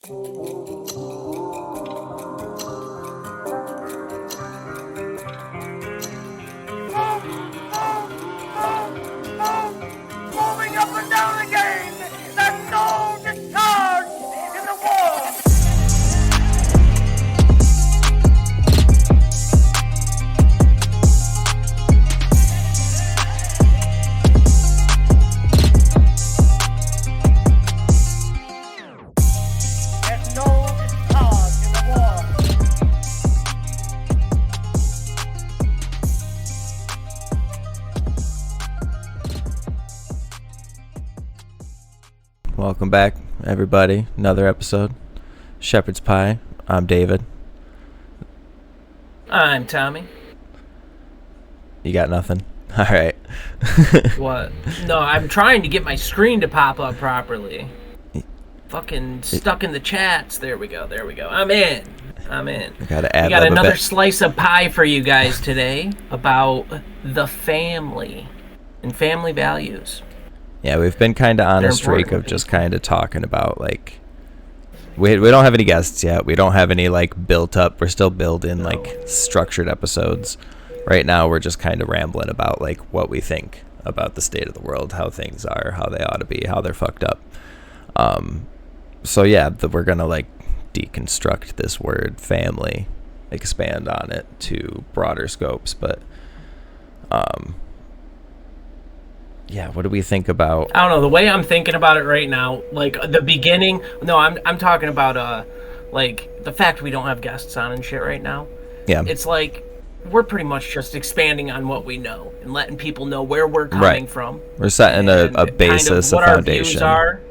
Moving up and down again, there's no discharge in the war. There's no discharge in the war. Welcome back, everybody. Another episode. Shepherd's Pie. I'm David. I'm Tommy. You got nothing? All right. What? No, I'm trying to get my screen to pop up properly. Fucking stuck in the chats. There we go. I'm in. I gotta add We got another slice of pie for you guys today about the family and family values. Yeah, we've been kind of on They're a streak important. of just kind of talking about, like, we don't have any guests yet. We don't have any, like, built up. We're still building, like, structured episodes. Right now, we're just kind of rambling about, like, what we think about the state of the world, how things are, how they ought to be, how they're fucked up. So, yeah, we're going to, like, deconstruct this word family, expand on it to broader scopes. But, yeah, what do we think about? I don't know, the way I'm thinking about it right now, like the beginning. No, I'm talking about like the fact we don't have guests on and shit right now. Yeah. It's like we're pretty much just expanding on what we know and letting people know where we're coming Right. from. We're setting a and basis, kind of what a our foundation. views are.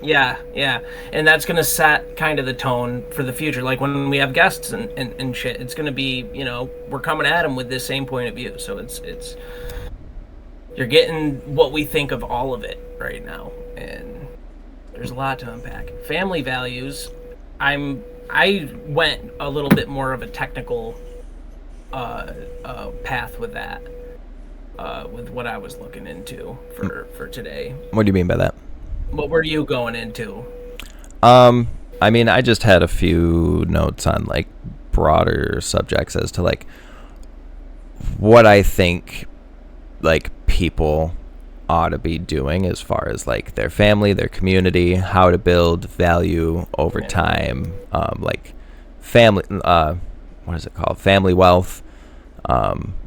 Yeah, and that's gonna set kind of the tone for the future. Like when we have guests and shit, it's gonna be, you know, we're coming at them with this same point of view. So it's you're getting what we think of all of it right now, and there's a lot to unpack. Family values. I went a little bit more of a technical path with that, with what I was looking into for today. What do you mean by that? What were you going into? I mean, I just had a few notes on, like, broader subjects as to, like, what I think, like, people ought to be doing as far as, like, their family, their community, how to build value over time, like family, what is it called? Family wealth,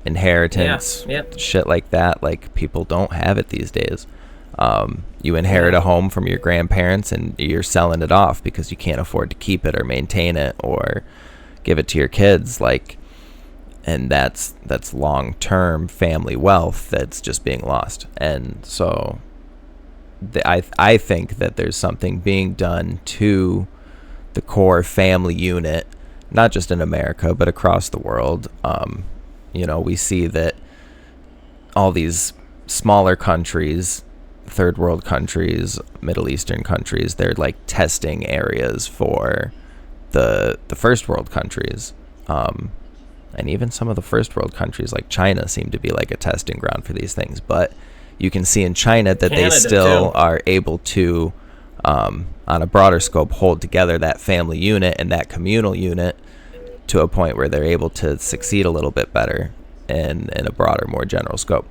inheritance, Yep. shit like that. Like, people don't have it these days. You inherit a home from your grandparents and you're selling it off because you can't afford to keep it or maintain it or give it to your kids. Like, and that's long-term family wealth that's just being lost. And so I think that there's something being done to the core family unit, not just in America, but across the world. You know, we see that all these smaller countries, third world countries, Middle Eastern countries, they're like testing areas for the first world countries. And even some of the first world countries like China seem to be like a testing ground for these things. But you can see in China that Canada, they still too. are able to, on a broader scope, hold together that family unit and that communal unit to a point where they're able to succeed a little bit better in a broader, more general scope.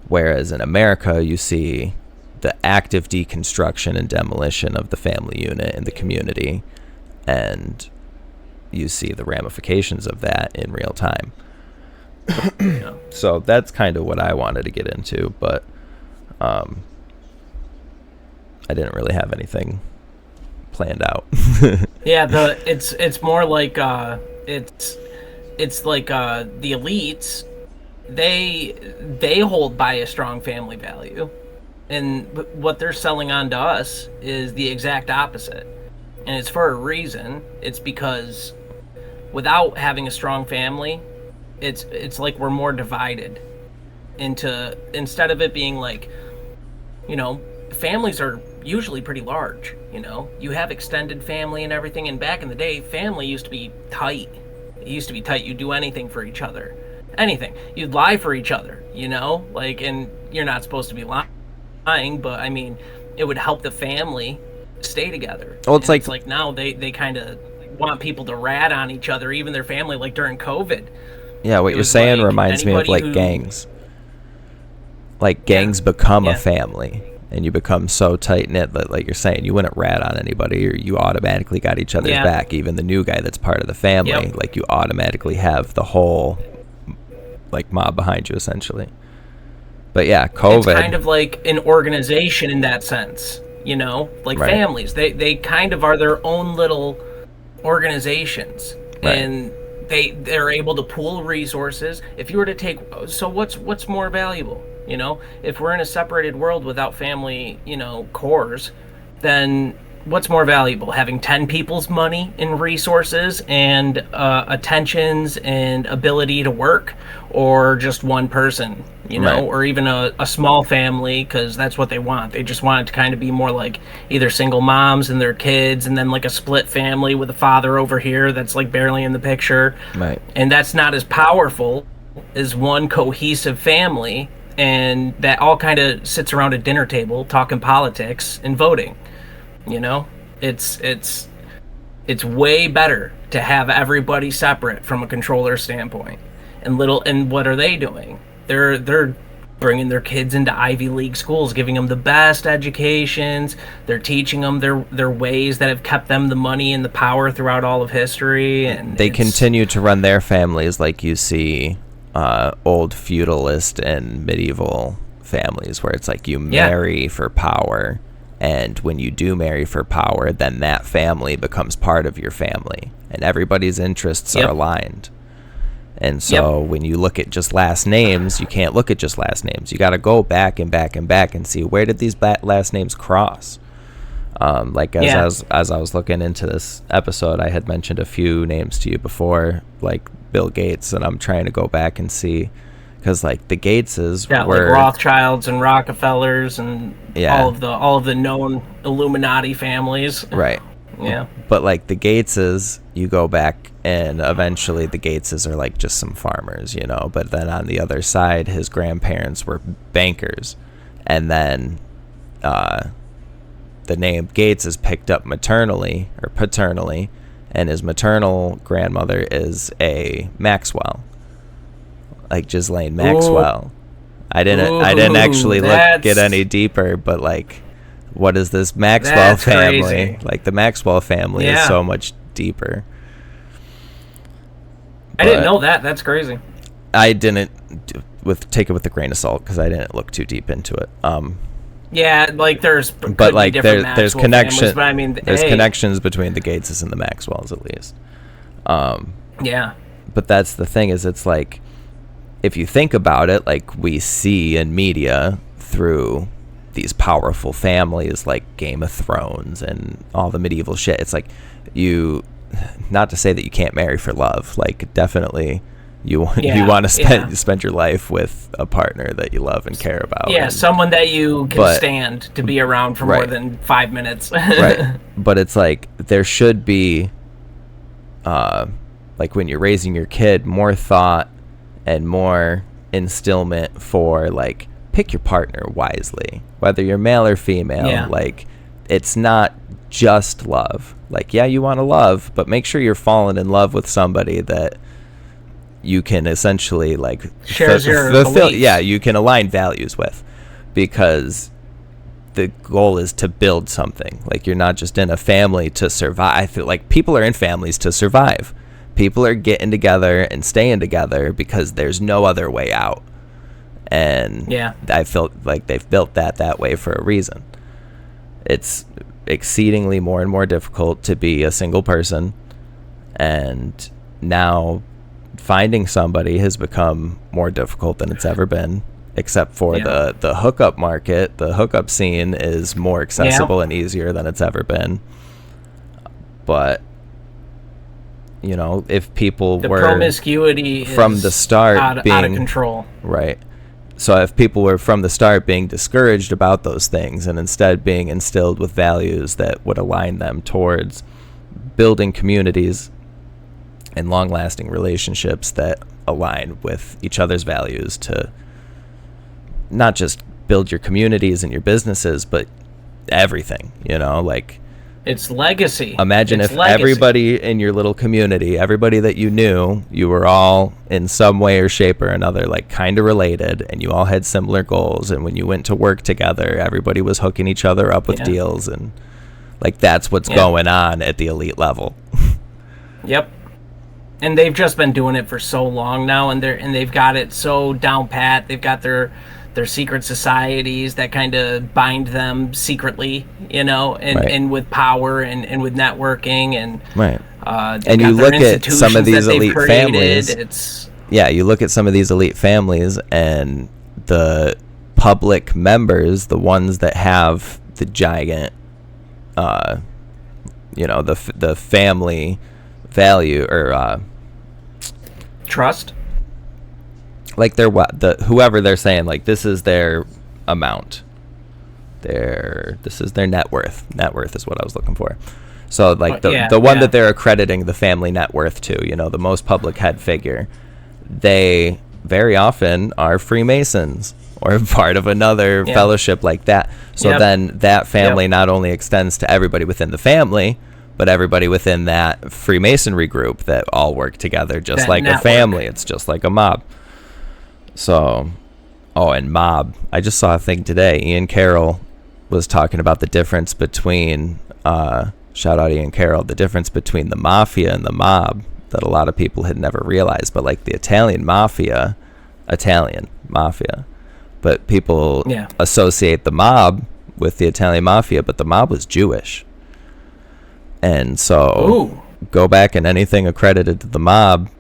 Whereas in America, you see the active deconstruction and demolition of the family unit and the community, and you see the ramifications of that in real time. Yeah. So that's kind of what I wanted to get into, but I didn't really have anything planned out. Yeah, it's more like it's like the elites, they hold by a strong family value, and what they're selling on to us is the exact opposite, and it's for a reason. It's because without having a strong family, it's like we're more divided into, instead of it being like, you know, families are usually pretty large, you know, you have extended family and everything, and back in the day, family used to be tight. It used to be tight. You'd do anything for each other. Anything. You'd lie for each other, you know? Like, and you're not supposed to be lying, but I mean, it would help the family stay together. Well, it's And like, it's like now they kind of want people to rat on each other, even their family, like during COVID. yeah, what It you're was saying like reminds me of anybody like who- gangs. Like gangs become a Yeah. family, and you become so tight knit that, like you're saying, you wouldn't rat on anybody, or you automatically got each other's Yeah. back. Even the new guy that's part of the family, Yep. like you automatically have the whole like mob behind you, essentially. But yeah, COVID. It's kind of like an organization in that sense, you know, like Right. families. They kind of are their own little organizations, Right. and they're able to pool resources. If you were to take, so what's more valuable, you know? If we're in a separated world without family, you know, cores, then what's more valuable, having 10 people's money and resources and attentions and ability to work, or just one person, you know, Right. or even a small family, because that's what they want. They just want it to kind of be more like either single moms and their kids, and then like a split family with a father over here that's like barely in the picture. Right. And that's not as powerful as one cohesive family, and that all kind of sits around a dinner table talking politics and voting. You know, it's way better to have everybody separate from a controller standpoint. And what are they doing? They're bringing their kids into Ivy League schools, giving them the best educations. They're teaching them their ways that have kept them the money and the power throughout all of history. And They continue to run their families like you see old feudalist and medieval families, where it's like you marry for power. And when you do marry for power, then that family becomes part of your family, and everybody's interests are aligned. And so when you look at just last names, you can't look at just last names. You got to go back and back and back and see, where did these last names cross? Like as I was looking into this episode, I had mentioned a few names to you before, like Bill Gates, and I'm trying to go back and see, because like the Gateses were like Rothschilds and Rockefellers and Yeah. all of the known Illuminati families. right. Yeah. But like the Gateses, you go back and eventually the Gateses are like just some farmers, you know. But then on the other side, his grandparents were bankers, and then the name Gates is picked up maternally or paternally, and his maternal grandmother is a Maxwell, like Ghislaine Maxwell. I didn't actually get any deeper, but like, what is this Maxwell That's family? crazy. Like the Maxwell family is so much deeper. I didn't know that. That's crazy. I didn't take it with a grain of salt because I didn't look too deep into it. Yeah, like there's But like there's connection. But I mean, there's hey, connections between the Gateses and the Maxwells at least. Yeah. But that's the thing, is it's like, if you think about it, like we see in media through these powerful families like Game of Thrones and all the medieval shit, it's like not to say that you can't marry for love, like definitely you want to spend your life with a partner that you love and care about. Yeah, and, someone that you can stand to be around for more than 5 minutes. Right. But it's like there should be, like when you're raising your kid, more thought and more instillment for like, pick your partner wisely, whether you're male or female. Yeah. Like, it's not just love. Like, yeah, you want to love, but make sure you're falling in love with somebody that you can essentially like shares your fulfill. beliefs. Yeah, you can align values with, because the goal is to build something. Like, you're not just in a family to survive. I feel like people are in families to survive. People are getting together and staying together because there's no other way out. And I feel like they've built that way for a reason. It's exceedingly more and more difficult to be a single person, and now finding somebody has become more difficult than it's ever been, except for the hookup market. The hookup scene is more accessible and easier than it's ever been. But you know, if people the were promiscuity from the start out of control, right? So if people were from the start being discouraged about those things, and instead being instilled with values that would align them towards building communities and long-lasting relationships that align with each other's values, to not just build your communities and your businesses, but everything, you know, like It's legacy. Imagine It's if legacy. everybody in your little community, everybody that you knew, you were all in some way or shape or another, like kind of related, and you all had similar goals. And when you went to work together, everybody was hooking each other up with deals, and like that's what's going on at the elite level. Yep. And they've just been doing it for so long now, and they've got it so down pat. They've got their secret societies that kind of bind them secretly, you know, and with power and with networking and and you look at some of these elite families. You look at some of these elite families and the public members, the ones that have the giant, the family value or trust. Like whoever they're saying, like, this is their amount, this is their net worth. Net worth is what I was looking for. So like the one that they're accrediting the family net worth to, you know, the most public head figure, they very often are Freemasons or part of another fellowship like that. So then that family not only extends to everybody within the family, but everybody within that Freemasonry group that all work together just that like network. A family. It's just like a mob. So, and mob. I just saw a thing today. Ian Carroll was talking about the difference between, shout out Ian Carroll, the difference between the mafia and the mob that a lot of people had never realized. But like the Italian mafia, but people associate the mob with the Italian mafia, but the mob was Jewish. And so go back and anything accredited to the mob,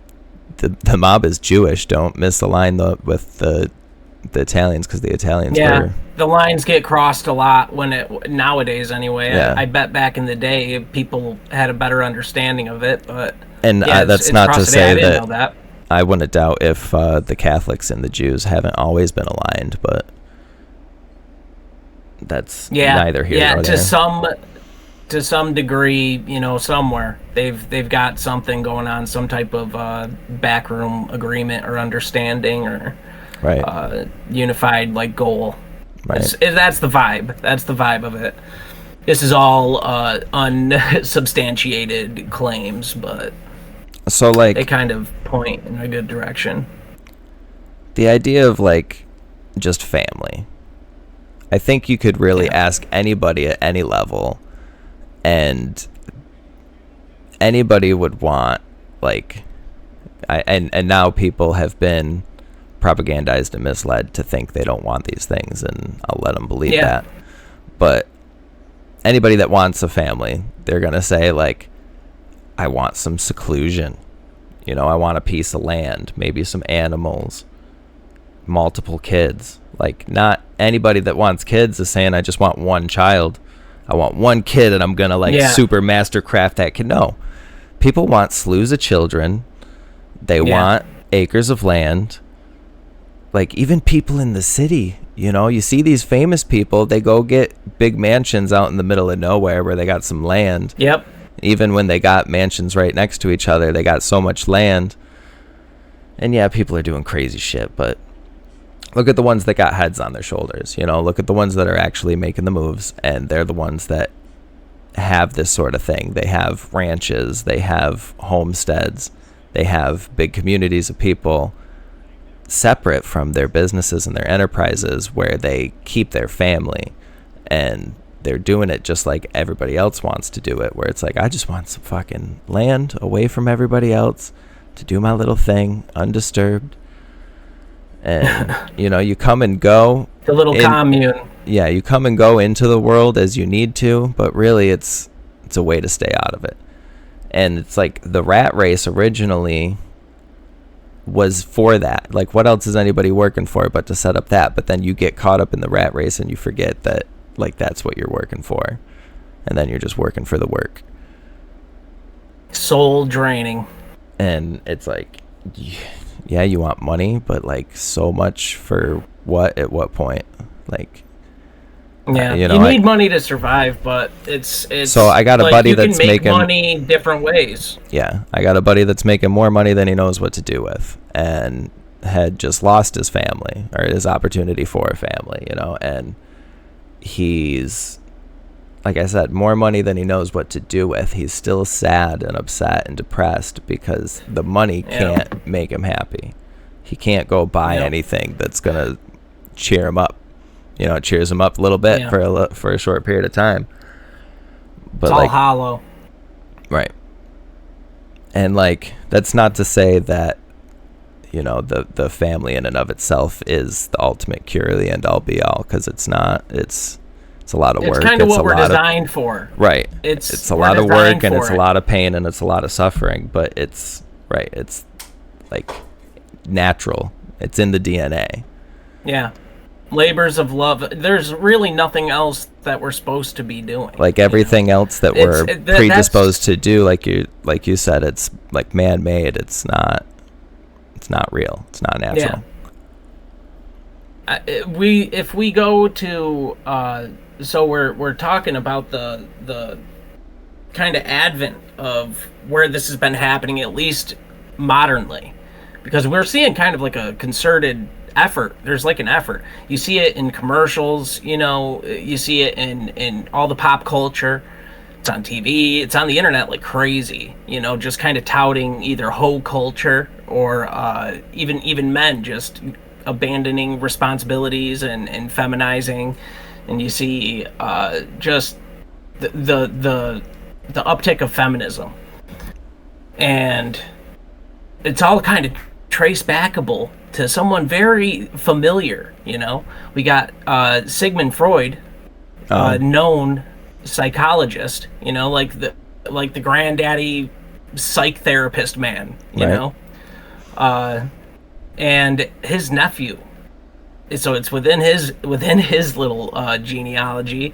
the mob is Jewish. Don't misalign with the Italians, because the Italians were... the lines get crossed a lot nowadays anyway. I bet back in the day people had a better understanding of it, but that's not to say that I wouldn't doubt if the Catholics and the Jews haven't always been aligned, but that's neither here nor there. To some degree, you know, somewhere they've got something going on, some type of backroom agreement or understanding or unified like goal. That's the vibe. That's the vibe of it. This is all unsubstantiated claims, but so like they kind of point in a good direction. The idea of like just family. I think you could really ask anybody at any level, and anybody would want, like, and now people have been propagandized and misled to think they don't want these things, and I'll let them believe that. But anybody that wants a family, they're going to say, like, I want some seclusion. You know, I want a piece of land, maybe some animals, multiple kids. Like, not anybody that wants kids is saying, I just want one child. I want one kid and I'm going to, like, super mastercraft that kid. No. People want slews of children. They want acres of land. Like, even people in the city, you know, you see these famous people, they go get big mansions out in the middle of nowhere where they got some land. Yep. Even when they got mansions right next to each other, they got so much land. And yeah, people are doing crazy shit, but look at the ones that got heads on their shoulders. You know, look at the ones that are actually making the moves, and they're the ones that have this sort of thing. They have ranches, they have homesteads, they have big communities of people separate from their businesses and their enterprises where they keep their family, and they're doing it just like everybody else wants to do it, where it's like, I just want some fucking land away from everybody else to do my little thing undisturbed. And you know, you come and go, the little commune. Yeah, you come and go into the world as you need to, but really it's a way to stay out of it. And it's like the rat race originally was for that. Like, what else is anybody working for but to set up that? But then you get caught up in the rat race and you forget that, like, that's what you're working for, and then you're just working for the work. Soul draining. And it's like, yeah, you want money, but like, so much for what at what point? Like, yeah, you need money to survive, but it's so I got a buddy you that's can make making money different ways. Yeah, I got a buddy that's making more money than he knows what to do with, and had just lost his family, or his opportunity for a family, you know, and he's like I said, more money than he knows what to do with. He's still sad and upset and depressed because the money can't make him happy. He can't go buy anything that's going to cheer him up. You know, it cheers him up a little bit for a short period of time. But it's all hollow. Right. And like, that's not to say that, you know, the family in and of itself is the ultimate cure, the end all be all, because it's not. It's a lot of work. It's kind of what we're designed for. Right. It's a lot of work, and it's a lot of pain, and it's a lot of suffering, but it's like natural. It's in the DNA. Yeah. Labors of love. There's really nothing else that we're supposed to be doing. Like everything else that we're predisposed to do, like you said, it's like man-made. It's not real. It's not natural. Yeah. If we go to so we're talking about the kind of advent of where this has been happening, at least modernly, because we're seeing kind of like a concerted effort. There's like an effort. You see it in commercials, you know, you see it in all the pop culture. It's on TV, it's on the internet like crazy, you know, just kind of touting either hoe culture or even men just abandoning responsibilities and feminizing. And you see just the uptick of feminism. And it's all kind of trace backable to someone very familiar, you know. We got Sigmund Freud, known psychologist, you know, like the granddaddy psych therapist man, you know. And his nephew, so it's within his little genealogy,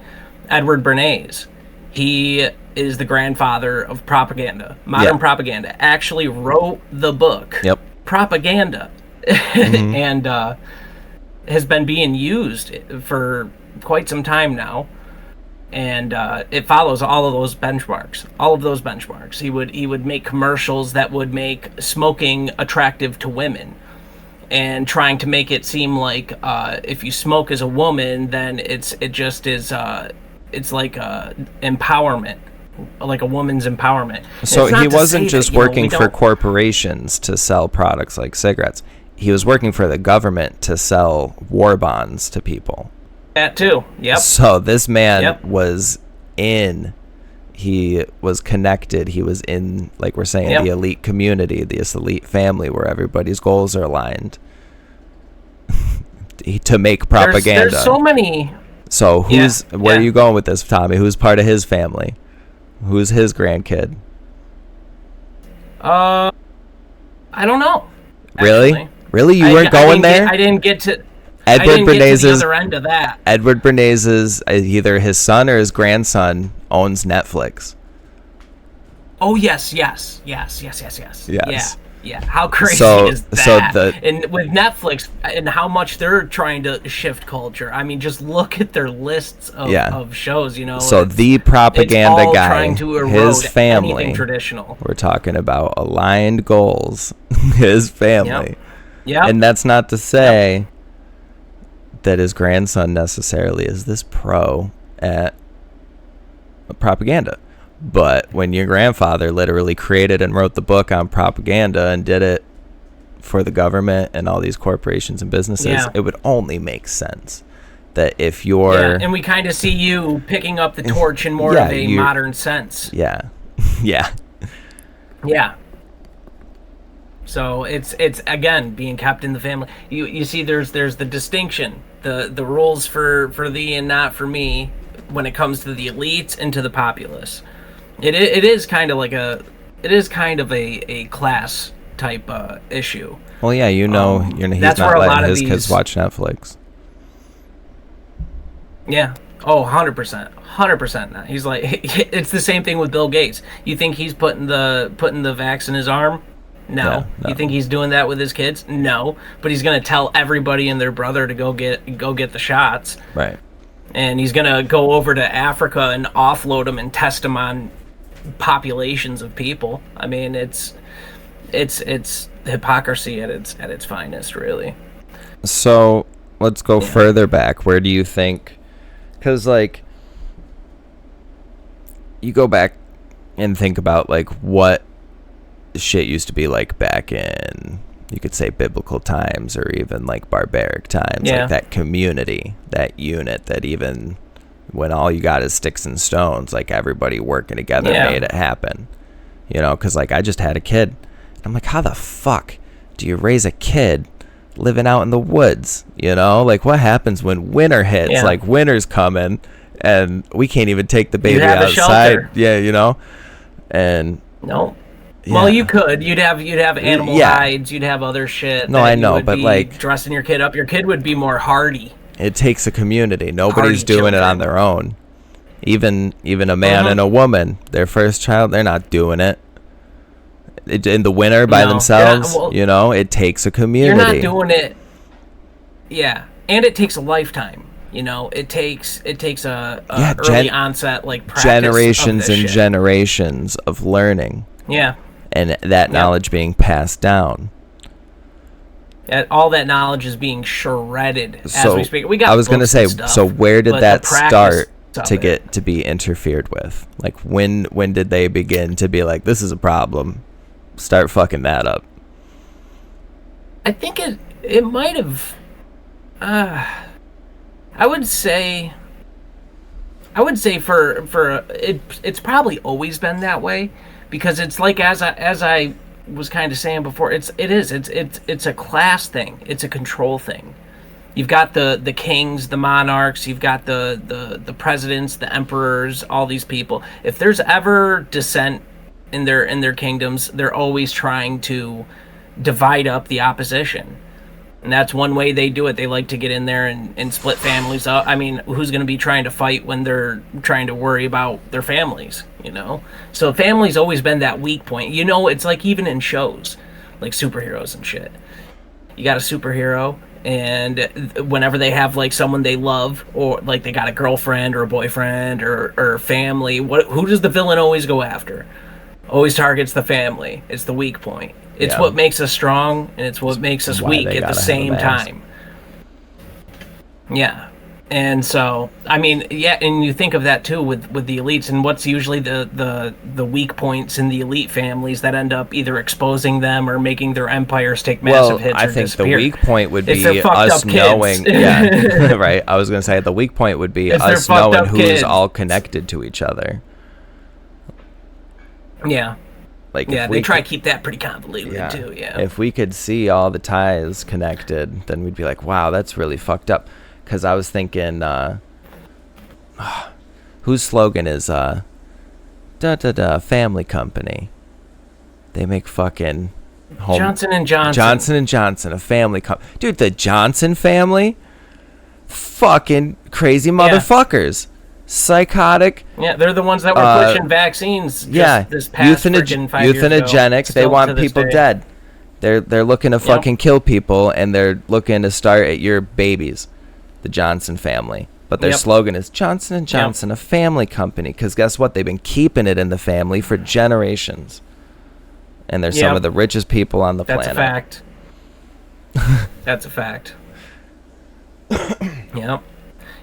Edward Bernays. He is the grandfather of propaganda, modern propaganda. Actually wrote the book Propaganda, and has been being used for quite some time now. And it follows all of those benchmarks. He would make commercials that would make smoking attractive to women, and trying to make it seem like if you smoke as a woman, then it's like empowerment, like a woman's empowerment. So he wasn't just working for corporations to sell products like cigarettes. He was working for the government to sell war bonds to people. That too. Yep. So this man he was connected. He was in, like we're saying, the elite community, this elite family where everybody's goals are aligned to make propaganda. There's so many. So where are you going with this, Tommy? Who's part of his family? Who's his grandkid? I don't know. Really? Actually. Really? You weren't going there? I didn't get to. Edward Bernays' the other end of that. Edward Bernays' either his son or his grandson owns Netflix. Oh yes. Yes. Yeah. How crazy is that? And with Netflix and how much they're trying to shift culture. I mean, just look at their lists of shows. You know. So the propaganda guy, trying to erode his family. Anything traditional. We're talking about aligned goals. His family. Yeah. And that's not to say that his grandson necessarily is this pro at propaganda. But when your grandfather literally created and wrote the book on propaganda and did it for the government and all these corporations and businesses, it would only make sense that if you're... and we kind of see you picking up the torch in more of a modern sense. Yeah. So it's again being kept in the family. You see, there's the distinction, the rules for thee and not for me when it comes to the elites and to the populace. It is kind of like a class type issue. Well, yeah, he's not letting his kids watch Netflix. Yeah. Oh, 100%. 100% not. He's like, it's the same thing with Bill Gates. You think he's putting the vax in his arm? No. You think he's doing that with his kids? No. But he's gonna tell everybody and their brother to go get the shots. Right. And he's gonna go over to Africa and offload them and test them on populations of people. I mean, it's hypocrisy at its finest, really. So let's go further back. Where do you think? Because like you go back and think about like what shit used to be like back in, you could say, biblical times or even like barbaric times. Yeah. Like that community, that unit, that even when all you got is sticks and stones, like everybody working together made it happen. You know, because like I just had a kid. I'm like, how the fuck do you raise a kid living out in the woods? You know, like what happens when winter hits? Yeah. Like winter's coming and we can't even take the baby have a outside. shelter. Yeah, you know, and No. yeah. Well, you could. You'd have animal hides. You'd have other shit. No, that I you know, would but, be like, dressing your kid up. Your kid would be more hardy. it takes a community. Nobody's Hardy doing it children. on their own. Even a man and a woman, their first child, they're not doing it. In the winter by No. themselves. Yeah, well, you know, it takes a You're community. not doing it. Yeah, and it takes a lifetime. You know, it takes a early onset like practice generations of this and shit. generations of learning. Yeah. And that knowledge being passed down. All that knowledge is being shredded as So we speak. We got. I was going to books say, and stuff, so where did but that the practice start of to it- get to be interfered with? Like when did they begin to be like, this is a problem? Start fucking that up. I think it might have. I would say for it's probably always been that way, because it's like as I was kind of saying before, it's a class thing. It's a control thing. You've got the kings, the monarchs, you've got the presidents, the emperors, all these people. If there's ever dissent in their kingdoms, they're always trying to divide up the opposition. And that's one way they do it. They like to get in there and split families up. I mean, who's going to be trying to fight when they're trying to worry about their families, you know? So family's always been that weak point. You know, it's like even in shows, like superheroes and shit. You got a superhero, and whenever they have like someone they love, or like they got a girlfriend or a boyfriend or family, who does the villain always go after? Always targets the family. It's the weak point. It's what makes us strong, and it's what makes us weak at the same time. Yeah. And so, I mean, yeah, and you think of that too with the elites, and what's usually the weak points in the elite families that end up either exposing them or making their empires take massive hits or I think disappear. the weak point would It's their be fucked us up kids. knowing. Yeah, right. I was going to say the weak point would be It's their us fucked knowing up who's kids. all connected to each other. Yeah. Like Yeah, if they we try could, to keep that pretty convoluted too, yeah. If we could see all the ties connected, then we'd be like, wow, that's really fucked up. Because I was thinking, whose slogan is family company? They make fucking Johnson and Johnson. Johnson and Johnson, a family company. Dude, the Johnson family, fucking crazy motherfuckers. Psychotic. Yeah, they're the ones that were pushing vaccines this past freaking 5 years ago. Eugenics. They Still want to this people day. dead. They're looking to fucking kill people, and they're looking to start at your babies, the Johnson family. But their slogan is Johnson and Johnson, a family company. Because guess what? They've been keeping it in the family for generations, and they're some of the richest people on the planet. That's a fact. That's a fact. Yep.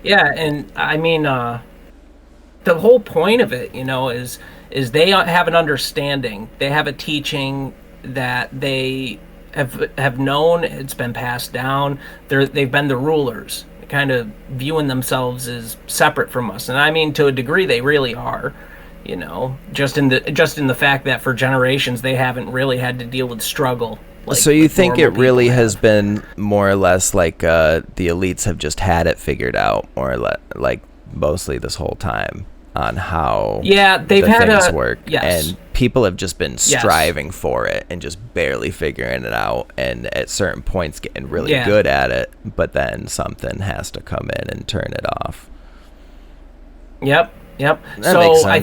Yeah, and I mean, the whole point of it, you know, is they have an understanding. They have a teaching that they have known. It's been passed down. They've been the rulers, kind of viewing themselves as separate from us. And I mean, to a degree, they really are. You know, just in the fact that for generations they haven't really had to deal with struggle. So you think it really has been more or less like the elites have just had it figured out, more or less, like mostly this whole time on how they've had things work, yes. and people have just been striving for it and just barely figuring it out, and at certain points getting really good at it, but then something has to come in and turn it off. Yep. That So makes sense. I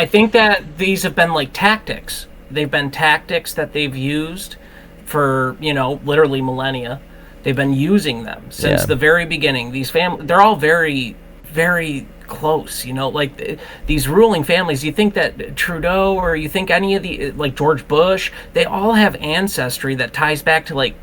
think that these have been like tactics. They've been tactics that they've used for, you know, literally millennia. They've been using them since the very beginning. These they're all very, very close, you know, like these ruling families. You think that Trudeau, or you think any of the, like George Bush, they all have ancestry that ties back to like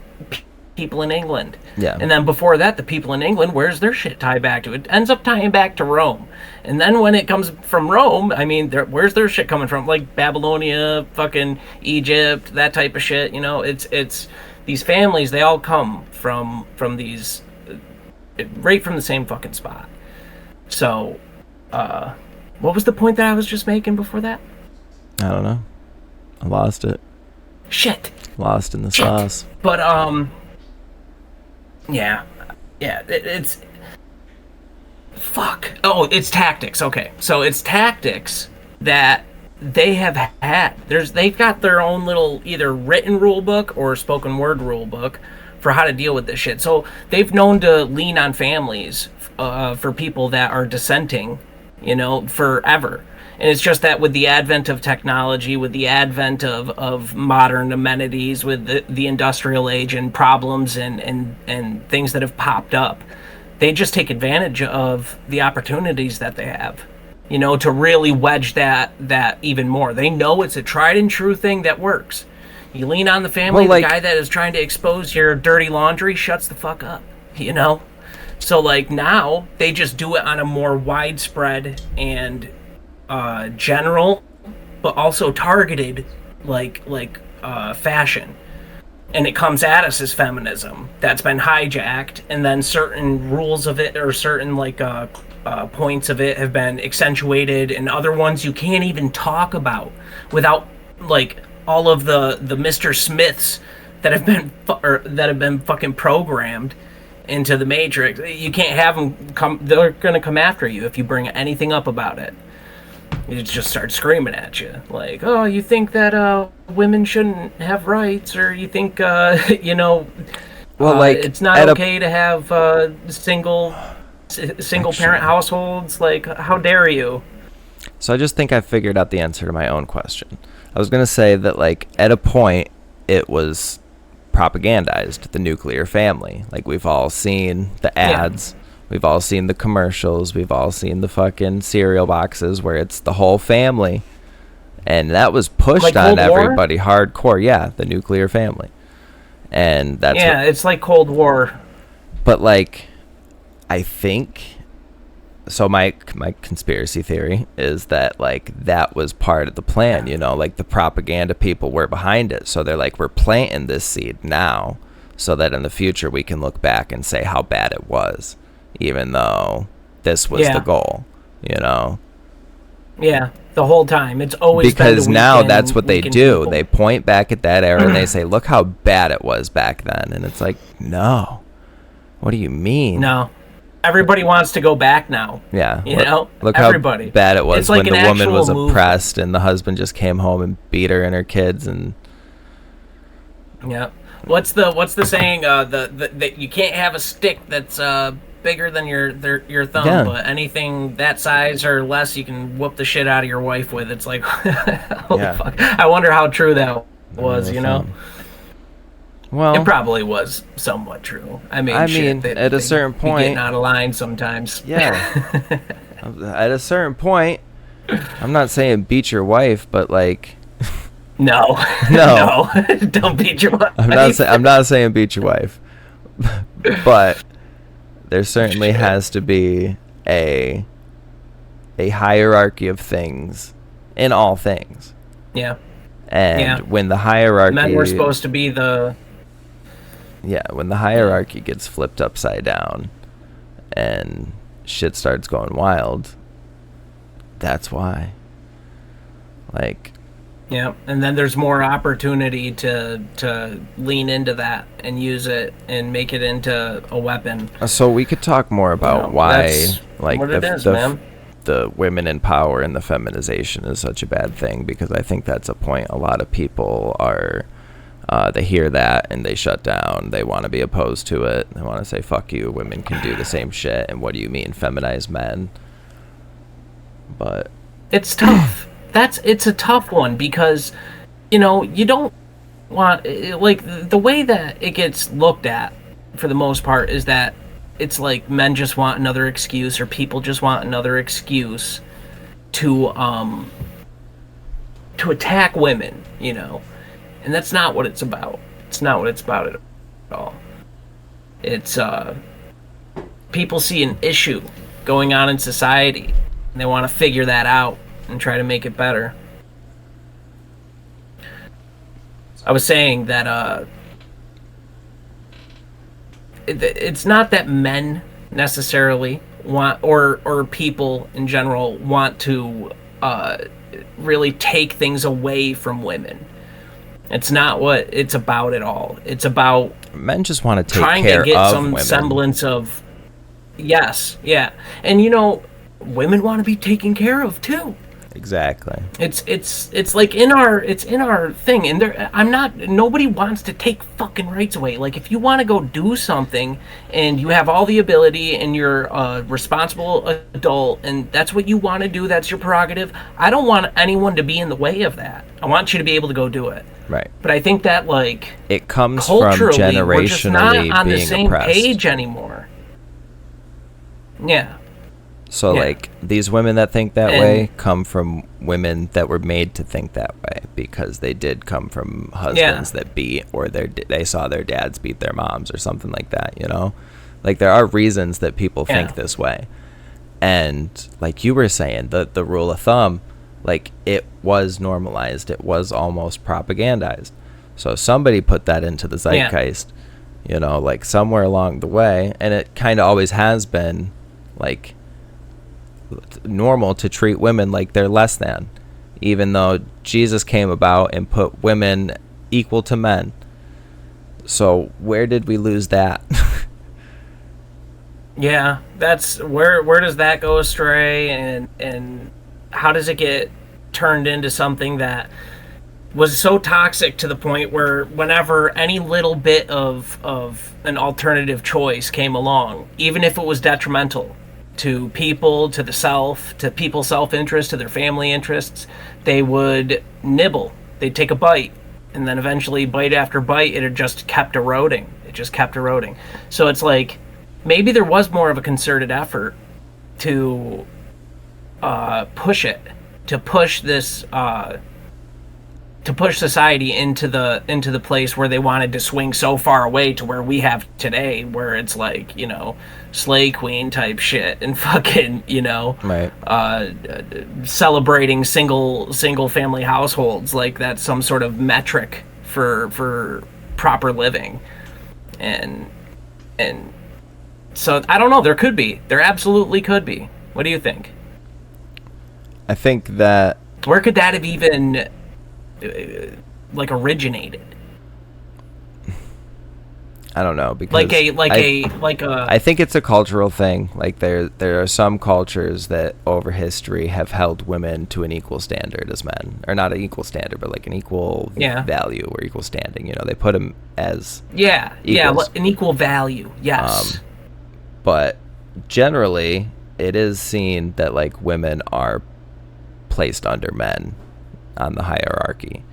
people in England. Yeah. And then before that, the people in England, where's their shit tie back to? It ends up tying back to Rome. And then when it comes from Rome, I mean, where's their shit coming from? Like Babylonia, fucking Egypt, that type of shit. You know, it's these families, they all come from these, right from the same fucking spot. So, what was the point that I was just making before that? I don't know. I lost it. Shit. Lost in the sauce. But yeah, it's fuck. Oh, it's tactics. Okay, so it's tactics that they have had. They've got their own little either written rule book or spoken word rule book for how to deal with this shit. So they've known to lean on families for people that are dissenting, you know, forever. And it's just that with the advent of technology, with the advent of modern amenities, with the industrial age and problems and things that have popped up, they just take advantage of the opportunities that they have, you know, to really wedge that even more. They know it's a tried and true thing that works. You lean on the family, the guy that is trying to expose your dirty laundry shuts the fuck up, you know? So, like, now they just do it on a more widespread and general, but also targeted, fashion, and it comes at us as feminism that's been hijacked, and then certain rules of it or certain points of it have been accentuated, and other ones you can't even talk about without all of the Mr. Smiths that have been fucking programmed into the Matrix. You can't have them come. They're gonna come after you if you bring anything up about it. You just start screaming at you, like, "Oh, you think that women shouldn't have rights, or you think, it's not okay to have single parent households? Like, how dare you?" So I just think I figured out the answer to my own question. I was gonna say that, like, at a point, it was propagandized, the nuclear family. Like, we've all seen the ads. Yeah. We've all seen the commercials. We've all seen the fucking cereal boxes where it's the whole family. And that was pushed on everybody hardcore. Yeah, the nuclear family. And that's it's like Cold War. But, like, I think... So my conspiracy theory is that, like, that was part of the plan, you know? Like, the propaganda people were behind it. So they're like, we're planting this seed now so that in the future we can look back and say how bad it was. Even though this was the goal, you know? Yeah, the whole time. It's always because now that's what they do. People. They point back at that era and they say, look how bad it was back then. And it's like, no. What do you mean? No. Everybody wants to go back now. Yeah. You know? Look everybody. How bad it was it's like when the woman was movement. Oppressed and the husband just came home and beat her and her kids and... Yeah. What's the saying? That you can't have a stick that's bigger than your thumb, but anything that size or less, you can whoop the shit out of your wife with. It's like, holy fuck. I wonder how true that was. You know. Well, it probably was somewhat true. I mean, at a certain point, getting out of line sometimes. Yeah. At a certain point, I'm not saying beat your wife, but like. No. Don't beat your wife. I'm not saying beat your wife, but there certainly has to be a hierarchy of things in all things. Yeah. And when the hierarchy, men were supposed to be the. Yeah, when the hierarchy gets flipped upside down, and shit starts going wild. That's why. Like. Yeah, and then there's more opportunity to lean into that and use it and make it into a weapon. So we could talk more about why, like, the women in power and the feminization is such a bad thing, because I think that's a point a lot of people are, they hear that and they shut down. They want to be opposed to it. They want to say, fuck you, women can do the same shit, and what do you mean, feminize men? But... It's tough. It's a tough one because, you know, you don't want, like, the way that it gets looked at for the most part is that it's like men just want another excuse, or people just want another excuse to attack women, you know, and that's not what it's about. It's not what it's about at all. It's people see an issue going on in society, and they want to figure that out and try to make it better. I was saying that it's not that men necessarily want, or people in general want to really take things away from women. It's not what it's about at all. It's about men just want to take trying care to get of some women. semblance of yes, yeah, and you know, women want to be taken care of too. Exactly. It's like in our thing, and nobody wants to take fucking rights away. Like, if you want to go do something and you have all the ability and you're a responsible adult and that's what you want to do, that's your prerogative. I don't want anyone to be in the way of that. I want you to be able to go do it. Right. But I think that, like, it comes from culturally, we're just not generationally on the being same oppressed. page anymore. Yeah. So, Yeah. like, these women that think that way come from women that were made to think that way because they did come from husbands that beat, or they saw their dads beat their moms or something like that, you know? Like, there are reasons that people think this way. And, like you were saying, the rule of thumb, like, it was normalized. It was almost propagandized. So somebody put that into the zeitgeist, you know, like, somewhere along the way. And it kind of always has been, like, normal to treat women like they're less than, even though Jesus came about and put women equal to men. So where did we lose that? Yeah, that's where does that go astray, and how does it get turned into something that was so toxic to the point where whenever any little bit of an alternative choice came along, even if it was detrimental to people, to the self, to people's self-interest, to their family interests, they would nibble. They'd take a bite, and then eventually, bite after bite, it just kept eroding. It just kept eroding. So it's like, maybe there was more of a concerted effort to push it, to push this, to push society into the place where they wanted to swing so far away to where we have today, where it's like, you know, slay queen type shit and fucking, you know, Right. Celebrating single family households like that's some sort of metric for proper living, and so I don't know. There absolutely could be. What do you think? I think that Where could that have even like originated? I don't know, because I think it's a cultural thing. Like, there are some cultures that over history have held women to an equal standard as men, or not an equal standard, but like an equal value or equal standing. You know, they put them as equals. An equal value. Yes. But generally, it is seen that, like, women are placed under men on the hierarchy.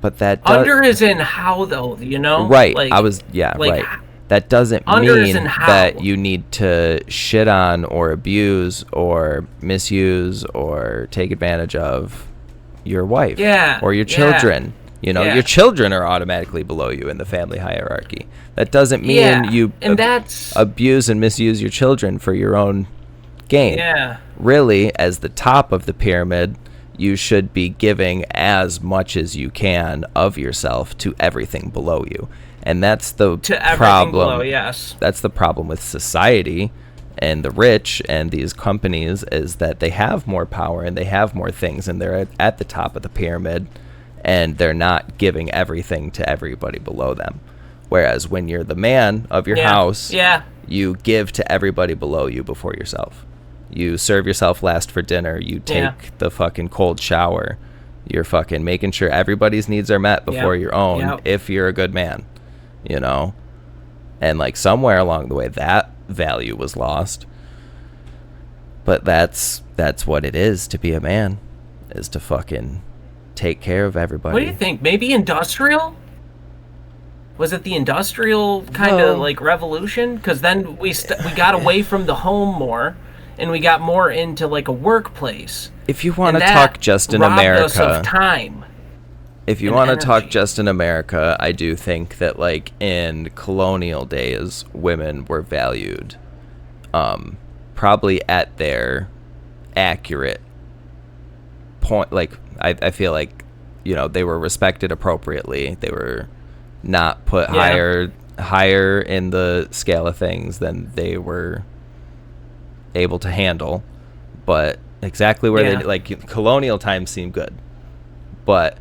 But that under is in how, though, you know? Right. Like, right. That doesn't mean that you need to shit on or abuse or misuse or take advantage of your wife or your children. You know, your children are automatically below you in the family hierarchy. That doesn't mean you abuse and misuse your children for your own gain. Yeah. Really, as the top of the pyramid, you should be giving as much as you can of yourself to everything below you. And that's the problem. Below, yes. That's the problem with society and the rich and these companies, is that they have more power and they have more things, and they're at the top of the pyramid, and they're not giving everything to everybody below them. Whereas when you're the man of your house, you give to everybody below you before yourself. You serve yourself last for dinner. You take the fucking cold shower. You're fucking making sure everybody's needs are met before your own, if you're a good man, you know? And, like, somewhere along the way, that value was lost. But that's what it is to be a man, is to fucking take care of everybody. What do you think? Maybe industrial? Was it the industrial kind of, like, revolution? Because then we got away from the home more, and we got more into, like, a workplace. If you want to talk just in America, robbed us of time. if you and want to talk energy. just in America, I do think that like in colonial days, women were valued probably at their accurate point. Like I feel like, you know, they were respected appropriately. They were not put higher in the scale of things than they were able to handle. But exactly where they, like, colonial times seem good, but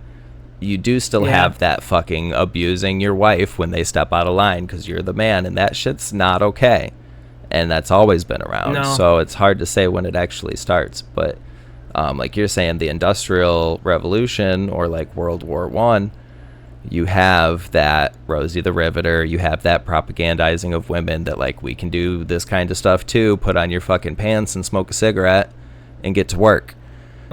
you do still have that fucking abusing your wife when they step out of line because you're the man, and that shit's not okay, and that's always been around. No. So it's hard to say when it actually starts, but like you're saying, the Industrial Revolution or like World War I, you have that Rosie the Riveter, you have that propagandizing of women that like, we can do this kind of stuff too, put on your fucking pants and smoke a cigarette and get to work.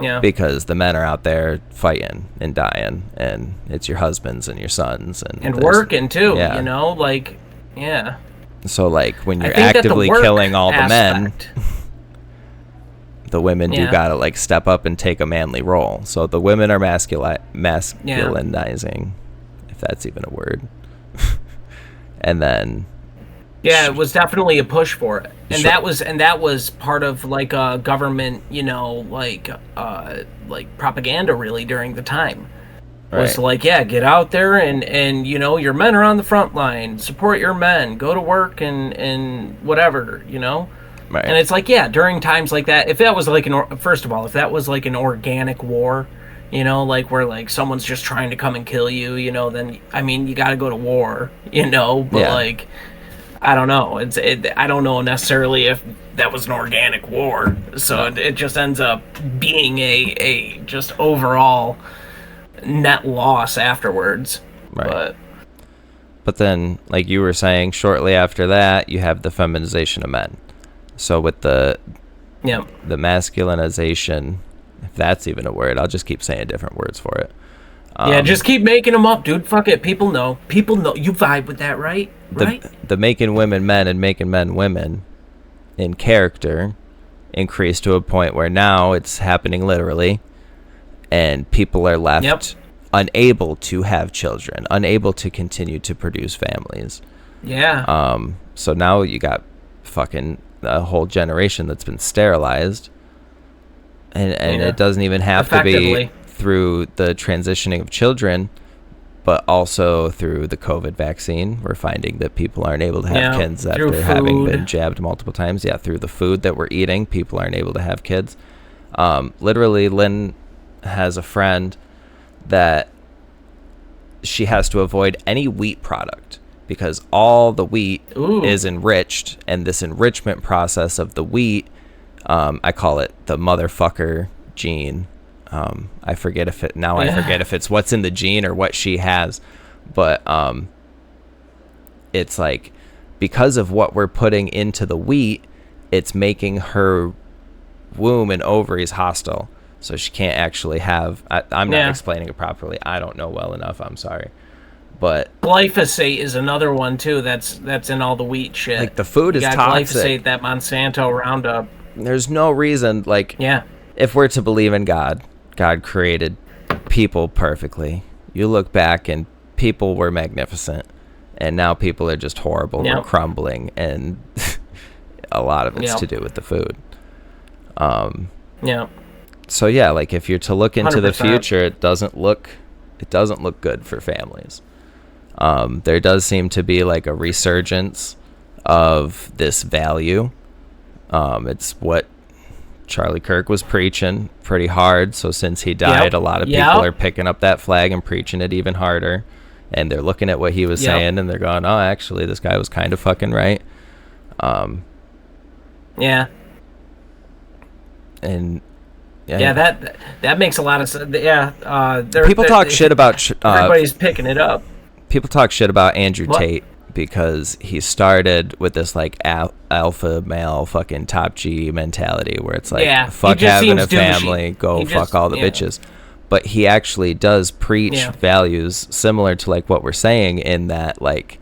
Yeah. Because the men are out there fighting and dying, and it's your husbands and your sons and working too, you know, like, yeah. So like when you're think that the actively work killing all the men, aspect- the women do gotta like step up and take a manly role. So the women are masculinizing, if that's even a word. And then it was definitely a push for it, and Sure. that was part of like government, you know, like propaganda really during the time. Was Right. like, get out there and you know, your men are on the front line, support your men, go to work and whatever, you know. Right. And it's like, during times like that, if that was like first of all, if that was like an organic war, you know, like where like someone's just trying to come and kill you, you know, then I mean, you got to go to war, you know, but like, I don't know. I don't know necessarily if that was an organic war, so it just ends up being a just overall net loss afterwards. Right. But then, like you were saying, shortly after that, you have the feminization of men. So with the masculinization, if that's even a word, I'll just keep saying different words for it. Just keep making them up, dude. Fuck it. People know. You vibe with that, right? Right? The making women men and making men women in character increased to a point where now it's happening literally, and people are left unable to have children, unable to continue to produce families. Yeah. So now you got fucking a whole generation that's been sterilized, and it doesn't even have to be through the transitioning of children, but also through the COVID vaccine. We're finding that people aren't able to have kids after having been jabbed multiple times. Yeah, through the food that we're eating, people aren't able to have kids. Literally, Lynn has a friend that she has to avoid any wheat product because all the wheat is enriched, and this enrichment process of the wheat, I call it the motherfucker gene. I forget if it's what's in the gene or what she has, but it's like, because of what we're putting into the wheat, it's making her womb and ovaries hostile, so she can't actually have. I'm not explaining it properly. I don't know well enough. I'm sorry, but glyphosate is another one too. That's in all the wheat shit. Like, the food is toxic. Glyphosate, that Monsanto Roundup. There's no reason, like, if we're to believe in God created people perfectly. You look back and people were magnificent, and now people are just horrible. We're crumbling, and a lot of it's to do with the food. So yeah, like, if you're to look into 100%. The future, it doesn't look good for families. There does seem to be like a resurgence of this value. It's what Charlie Kirk was preaching pretty hard. So since he died, a lot of people are picking up that flag and preaching it even harder. And they're looking at what he was saying, and they're going, oh, actually, this guy was kind of fucking right. And that makes a lot of sense. People talk shit about everybody's picking it up. People talk shit about Andrew Tate because he started with this like alpha male fucking top G mentality where it's like, fuck having a family, go fuck all the bitches. But he actually does preach values similar to like what we're saying, in that like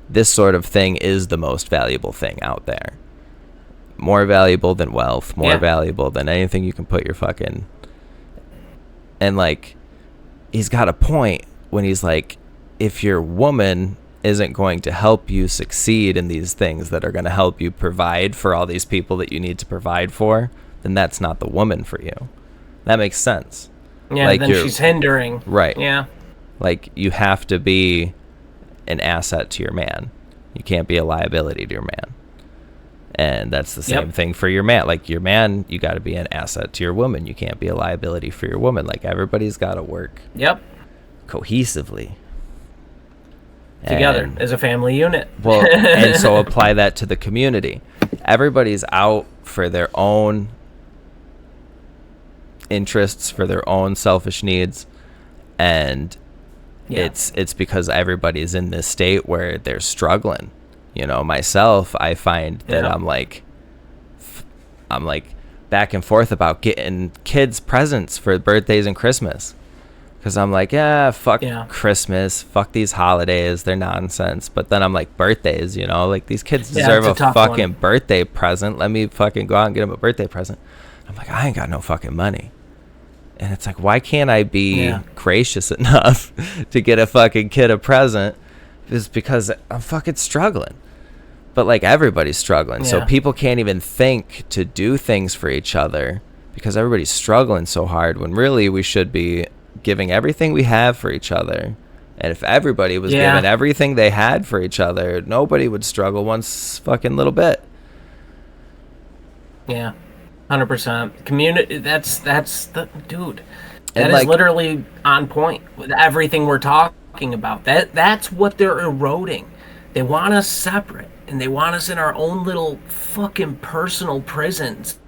this sort of thing is the most valuable thing out there. More valuable than wealth, more valuable than anything you can put your fucking... And like, he's got a point when he's like, if your woman isn't going to help you succeed in these things that are going to help you provide for all these people that you need to provide for, then that's not the woman for you. That makes sense. Yeah, like, then she's hindering. Right. Yeah. Like, you have to be an asset to your man. You can't be a liability to your man. And that's the same thing for your man. Like, your man, you got to be an asset to your woman. You can't be a liability for your woman. Like, everybody's got to work cohesively. Together as a family unit. Well, and so apply that to the community. Everybody's out for their own interests, for their own selfish needs, and it's because everybody's in this state where they're struggling. You know, myself, I find that I'm like back and forth about getting kids presents for birthdays and Christmas. Because I'm like, fuck Christmas, fuck these holidays, they're nonsense. But then I'm like, birthdays, you know, like, these kids deserve a fucking birthday present. Let me fucking go out and get them a birthday present. I'm like, I ain't got no fucking money. And it's like, why can't I be gracious enough to get a fucking kid a present? It's because I'm fucking struggling. But, like, everybody's struggling. So people can't even think to do things for each other because everybody's struggling so hard, when really we should be giving everything we have for each other. And if everybody was giving everything they had for each other, nobody would struggle one fucking little bit. Yeah, 100%. Community. That's the dude. That And, is like, literally on point with everything we're talking about. That's what they're eroding. They want us separate, and they want us in our own little fucking personal prisons.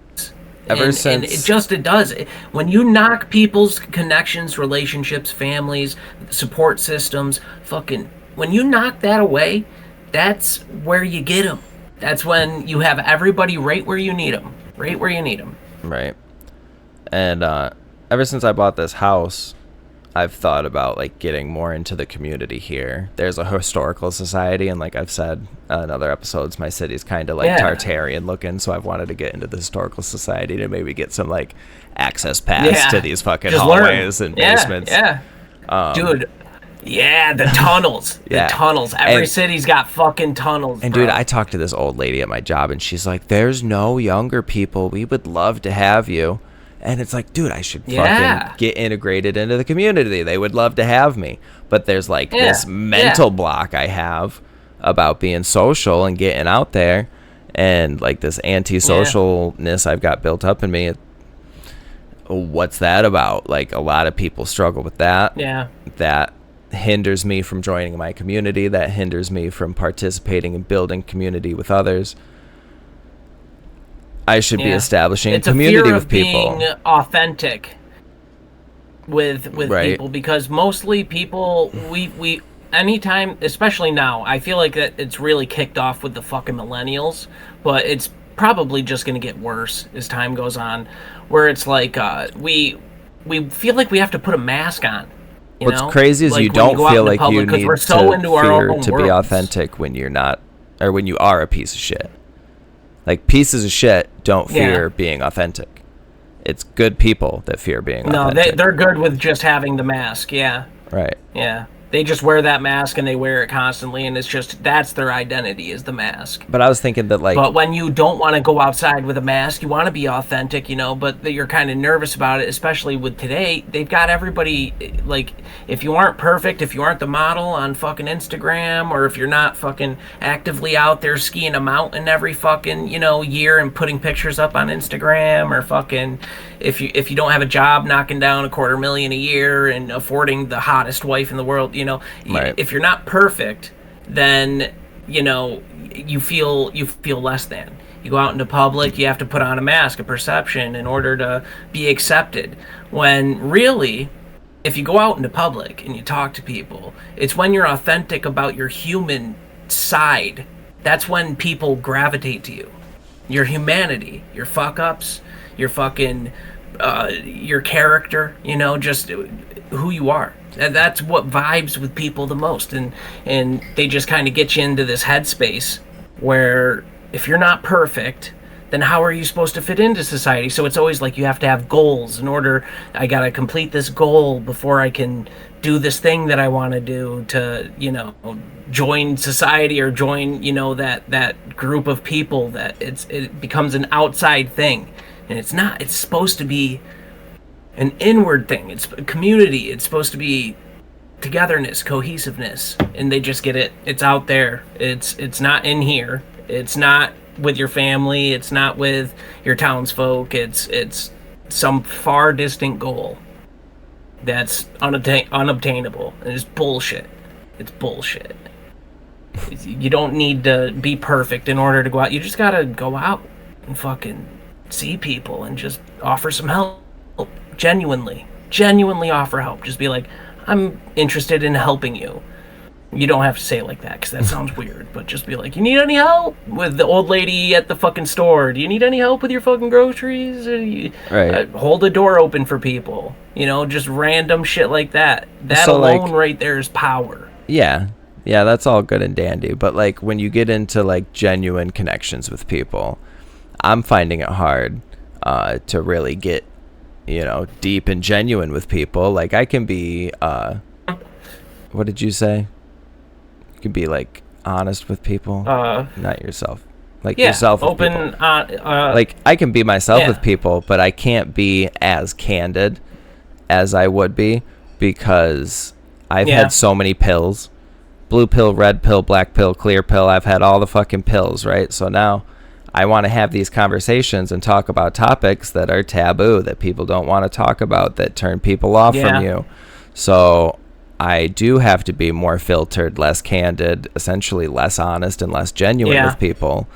And it does. When you knock people's connections, relationships, families, support systems, when you knock that away, that's where you get them. That's when you have everybody right where you need them. Right where you need them. Right. And ever since I bought this house, I've thought about, like, getting more into the community here. There's a historical society, and like I've said in other episodes, my city's kind of like Tartarian looking, so I've wanted to get into the historical society to maybe get some, like, access pass to these fucking hallways and basements. Dude, the tunnels. The tunnels. Every city's got fucking tunnels. And dude, I talked to this old lady at my job, and she's like, there's no younger people. We would love to have you. And it's like, dude, I should fucking get integrated into the community. They would love to have me. But there's, like, this mental block I have about being social and getting out there. And, like, this antisocialness I've got built up in me. What's that about? Like, a lot of people struggle with that. Yeah. That hinders me from joining my community. That hinders me from participating and building community with others. I should be establishing a community with people. Being authentic with people, because mostly people, we anytime, especially now, I feel like that it's really kicked off with the fucking millennials, but it's probably just going to get worse as time goes on, where it's like we feel like we have to put a mask on. What's crazy is, like, you don't feel like you need to fear to be authentic when you're not, or when you are a piece of shit. Like, pieces of shit don't fear being authentic. It's good people that fear being authentic. No, they're good with just having the mask, Right. Yeah. They just wear that mask, and they wear it constantly, and it's just, that's their identity, is the mask. But I was thinking that, like... But when you don't want to go outside with a mask, you want to be authentic, you know, but you're kind of nervous about it, especially with today. They've got everybody, like, if you aren't perfect, if you aren't the model on fucking Instagram, or if you're not fucking actively out there skiing a mountain every fucking, you know, year and putting pictures up on Instagram, or fucking... If you don't have a job knocking down $250,000 a year and affording the hottest wife in the world, you know, if you're not perfect, then, you know, you feel less than. You go out into public, you have to put on a mask, a perception, in order to be accepted. When really, if you go out into public and you talk to people, it's when you're authentic about your human side. That's when people gravitate to you. Your humanity, your fuck-ups, your fucking... your character, you know, just who you are. And that's what vibes with people the most, and they just kind of get you into this headspace where if you're not perfect, then how are you supposed to fit into society? So it's always like you have to have goals. In order, I gotta complete this goal before I can do this thing that I want to do to, join society or join, that group of people. That it becomes an outside thing, and it's not. It's supposed to be an inward thing. It's a community. It's supposed to be togetherness, cohesiveness, and they just get it. It's out there. It's not in here. It's not with your family. It's not with your townsfolk. It's some far distant goal that's unobtainable, and it's bullshit. It's bullshit. You don't need to be perfect in order to go out. You just gotta go out and fucking see people and just offer some help. Genuinely offer help. Just be like, I'm interested in helping you. You don't have to say it like that, because that sounds weird, but just be like, you need any help with the old lady at the fucking store? Do you need any help with your fucking groceries? Right. Hold the door open for people. Just random shit like that. That So, alone right there is power. Yeah, that's all good and dandy, but like when you get into like genuine connections with people, I'm finding it hard to really get deep and genuine with people. Like I can be what did you say? You can be like honest with people, not yourself. Like yourself with open people. Like I can be myself with people, but I can't be as candid as I would be, because I've had so many pills. Blue pill, red pill, black pill, clear pill. I've had all the fucking pills, right? So now I want to have these conversations and talk about topics that are taboo, that people don't want to talk about, that turn people off from you. So I do have to be more filtered, less candid, essentially less honest and less genuine with people.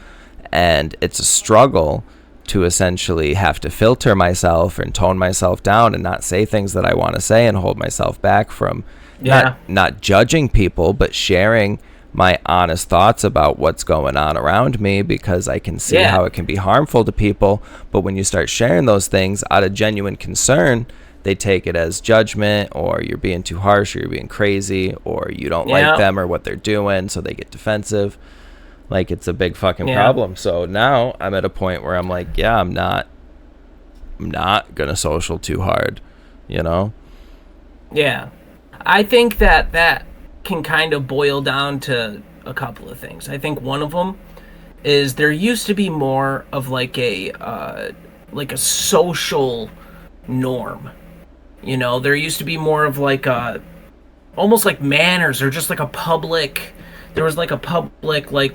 And it's a struggle to essentially have to filter myself and tone myself down and not say things that I want to say, and hold myself back from not judging people, but sharing my honest thoughts about what's going on around me, because I can see how it can be harmful to people. But when you start sharing those things out of genuine concern, they take it as judgment, or you're being too harsh, or you're being crazy, or you don't like them or what they're doing, so they get defensive. Like, it's a big fucking problem. So now I'm at a point where I'm like, I'm not gonna social too hard, Yeah. I think that can kind of boil down to a couple of things. I think one of them is there used to be more of like a social norm. There used to be more of like a almost like manners, or just like a public. There was like a public way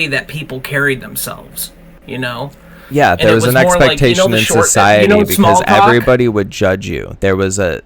that people carried themselves. Yeah, there was an expectation in society, because everybody would judge you. There was a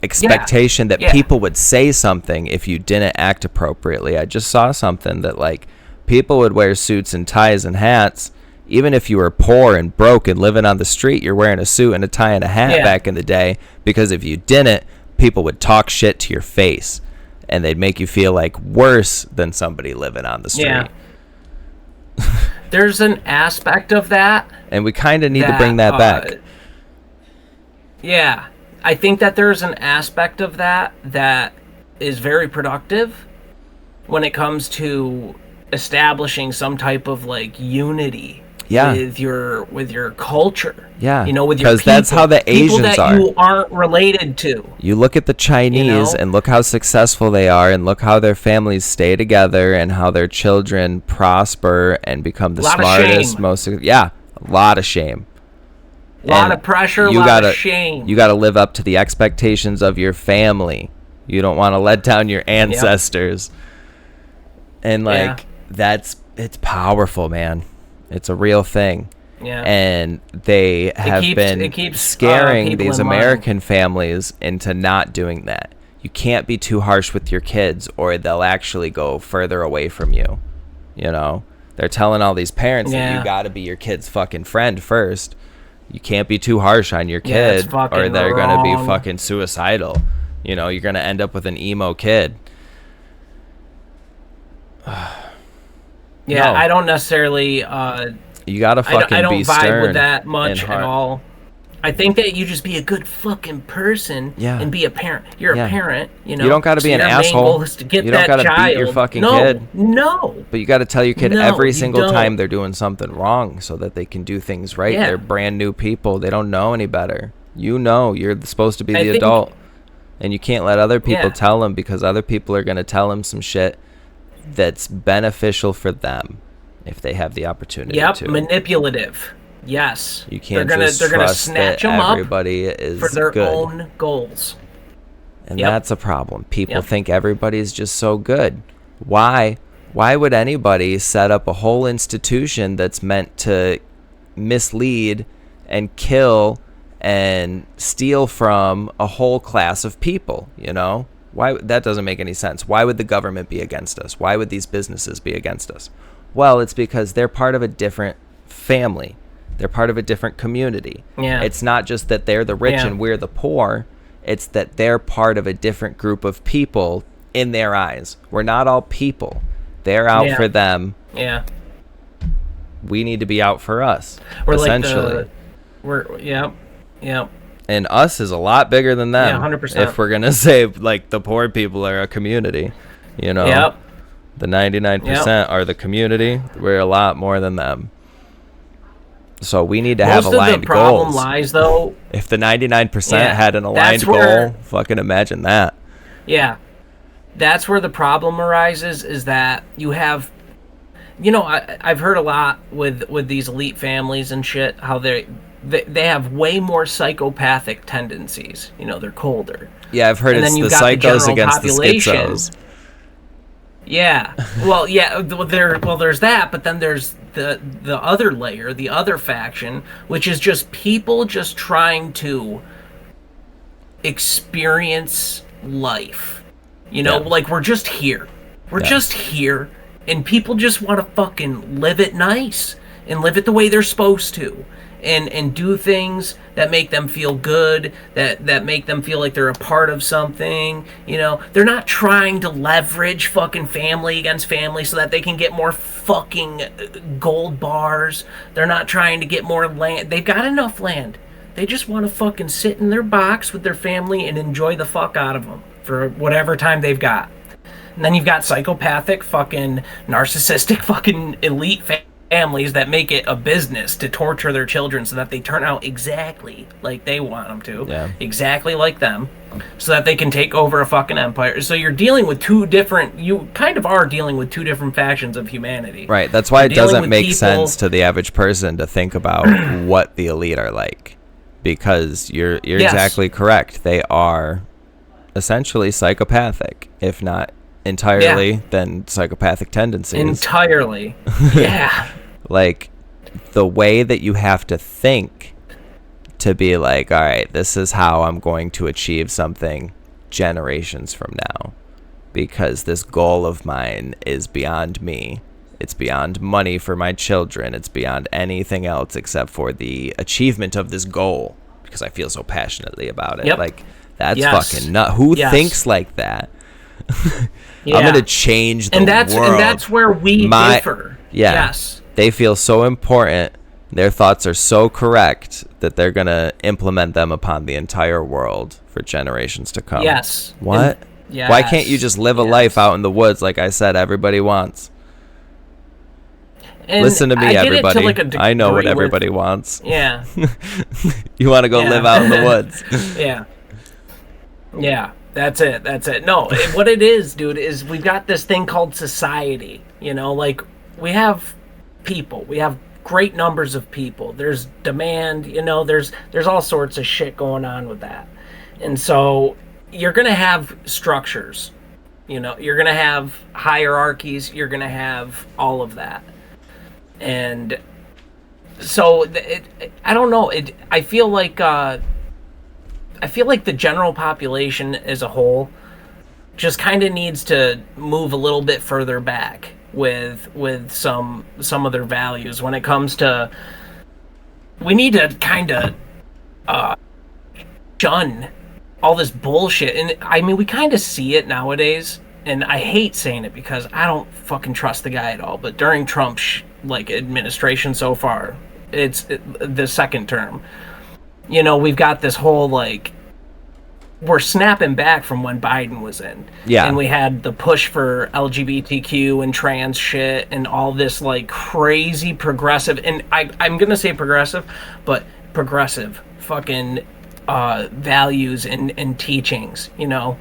expectation that people would say something if you didn't act appropriately. I just saw something that like people would wear suits and ties and hats, even if you were poor and broke and living on the street. You're wearing a suit and a tie and a hat back in the day, because if you didn't, people would talk shit to your face, and they'd make you feel like worse than somebody living on the street. There's an aspect of that, and we kind of need to bring that back. I think that there's an aspect of that is very productive when it comes to establishing some type of like unity with your culture. Yeah, with your people. Because that's how the Asians people that are. You aren't related to. You look at the Chinese and look how successful they are, and look how their families stay together, and how their children prosper and become the smartest, most. A lot of shame. A lot of pressure, a lot of shame. You got to live up to the expectations of your family. You don't want to let down your ancestors. And it's powerful, man. It's a real thing. Yeah. And they have been scaring these American families into not doing that. You can't be too harsh with your kids, or they'll actually go further away from you. They're telling all these parents that you got to be your kid's fucking friend first. You can't be too harsh on your kid, or they're going to be fucking suicidal. You're going to end up with an emo kid. No. I don't necessarily... you got to fucking be stern. I don't vibe with that much at all. I think that you just be a good fucking person and be a parent. You're a parent, you know. You don't got to be an your asshole. Main goal is to get You don't got to beat your child. fucking No, kid. No. But you got to tell your kid No, every you single don't. time they're doing something wrong so that they can do things right. Yeah. They're brand new people. They don't know any better. You know, you're supposed to be I the think- adult. And you can't let other people Yeah. tell them, because other people are going to tell them some shit that's beneficial for them if they have the opportunity to. Manipulative. Yes. You can't they're just gonna trust snatch that them up everybody is for their good. own goals. And that's a problem. People think everybody's just so good. Why would anybody set up a whole institution that's meant to mislead and kill and steal from a whole class of people, you know? Why? That doesn't make any sense. Why would the government be against us? Why would these businesses be against us? Well, it's because they're part of a different family. They're part of a different community. Yeah. It's not just that they're the rich and we're the poor. It's that they're part of a different group of people in their eyes. We're not all people. They're out for them. Yeah. We need to be out for us, We're essentially. Yep. And us is a lot bigger than them. Yeah, 100%. If we're going to say, like, the poor people are a community, you know? Yep. The 99% are the community. We're a lot more than them. So we need to have aligned goals. Most of the problem lies, though. If the 99% had an aligned goal, fucking imagine that. Yeah. That's where the problem arises, is that you have... You know, I've heard a lot with these elite families and shit, how they have way more psychopathic tendencies. You know, they're colder. Yeah, I've heard it's the psychos against the schizos. Yeah. Well, there's that, but then there's the other layer, the other faction, which is just people just trying to experience life. You know, like we're just here. We're just here, and people just want to fucking live it nice and live it the way they're supposed to. And do things that make them feel good, that make them feel like they're a part of something, you know? They're not trying to leverage fucking family against family so that they can get more fucking gold bars. They're not trying to get more land. They've got enough land. They just want to fucking sit in their box with their family and enjoy the fuck out of them for whatever time they've got. And then you've got psychopathic, fucking narcissistic, fucking elite families that make it a business to torture their children so that they turn out exactly like they want them to, exactly like them, so that they can take over a fucking empire. So you're dealing with you kind of are dealing with two different factions of humanity. Right, that's why it doesn't make sense to the average person to think about what the elite are like, because you're exactly correct. They are essentially psychopathic, if not entirely, then psychopathic tendencies. Entirely. Yeah. Like, the way that you have to think to be like, all right, this is how I'm going to achieve something generations from now, because this goal of mine is beyond me. It's beyond money for my children. It's beyond anything else except for the achievement of this goal, because I feel so passionately about it. Like, that's fucking nuts. Who thinks like that? I'm going to change the world. And that's where we differ. Yeah. Yes. They feel so important. Their thoughts are so correct that they're going to implement them upon the entire world for generations to come. Yes. What? Yes. Why can't you just live a life out in the woods like I said everybody wants? And listen to me, everybody. Like I know what everybody wants. Yeah. You want to go live out in the woods. Yeah. Yeah. That's it. No, what it is, dude, is we've got this thing called society. You know, like, we have people. We have great numbers of people. There's demand, you know, there's all sorts of shit going on with that. And so you're going to have structures. You know, you're going to have hierarchies. You're going to have all of that. And so I don't know. I feel like the general population as a whole just kind of needs to move a little bit further back with some of their values when it comes to. We need to kind of shun all this bullshit, and I mean we kind of see it nowadays. And I hate saying it because I don't fucking trust the guy at all. But during Trump's administration so far, it's the second term. you know, we've got this whole, like, we're snapping back from when Biden was in. Yeah. And we had the push for LGBTQ and trans shit and all this, like, crazy progressive, and I'm going to say progressive, but progressive fucking values and teachings, you know?